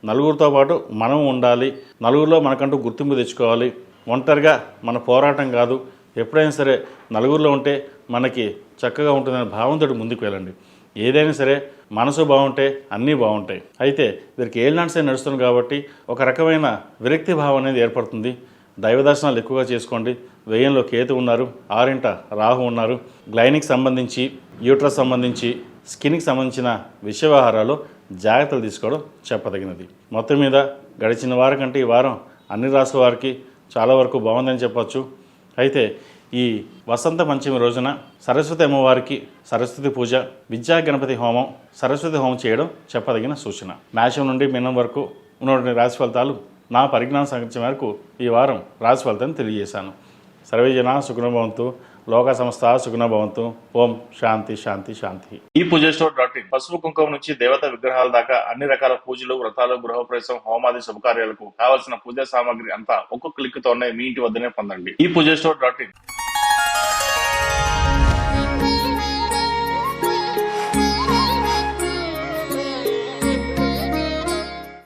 నలుగురితో పాటు మనం ఉండాలి. నలుగురిలో మనకంటూ గుర్తింపు తెచ్చుకోవాలి. ఒంటరిగా మన పోరాటం కాదు. ఎప్పుడైనా సరే నలుగురిలో ఉంటే మనకి చక్కగా ఉంటుందనే భావంతో ముందుకు వెళ్ళండి. ఏదైనా సరే మనసు బాగుంటే అన్నీ బాగుంటాయి. అయితే వీరికి ఏళ్ళనాటి నడుస్తుంది కాబట్టి ఒక రకమైన విరక్తి భావం అనేది ఏర్పడుతుంది. దైవ దర్శనాలు ఎక్కువగా చేసుకోండి. వ్యయంలో కేతు ఉన్నారు, 6ంట రాహు ఉన్నారు. గ్లైనిక్ సంబంధించి, యూట్రస్ సంబంధించి, స్కిన్కి సంబంధించిన విషయ వ్యవహారాలు జాగ్రత్తలు తీసుకోవడం చెప్పదగినది. మొత్తం మీద గడిచిన వారం కంటే ఈ వారం అన్ని రాసుల వారికి చాలా వరకు బాగుందని చెప్పచ్చు. అయితే ఈ వసంత పంచమి రోజున సరస్వతి అమ్మవారికి సరస్వతి పూజ, విద్యా గణపతి హోమం, సరస్వతి హోమం చేయడం చెప్పదగిన సూచన. మేషం నుండి మీనం వరకు ఉన్నటువంటి రాశి ఫలితాలు నా పరిజ్ఞాన సంగతి మేరకు ఈ వారం రాశి ఫలితాన్ని తెలియజేశాను. సర్వే జనా సుఖినో భవంతు, లోక సంస్థ సుఖినో భవంతు. ఓం శాంతి శాంతి శాంతి. ఈ పూజస్టోర్.in పసుపు కుంకుమ నుంచి దేవత విగ్రహాల దాకా అన్ని రకాల పూజలు, వ్రతాలు, గృహప్రవేశం, హోమాది శుభకార్యాలకు కావలసిన పూజా సామాగ్రి అంతా ఒక్కొక్క క్లిక్ తోనే మీ ఇంటి వద్దనే పొందండి. ఈ పూజస్టోర్.in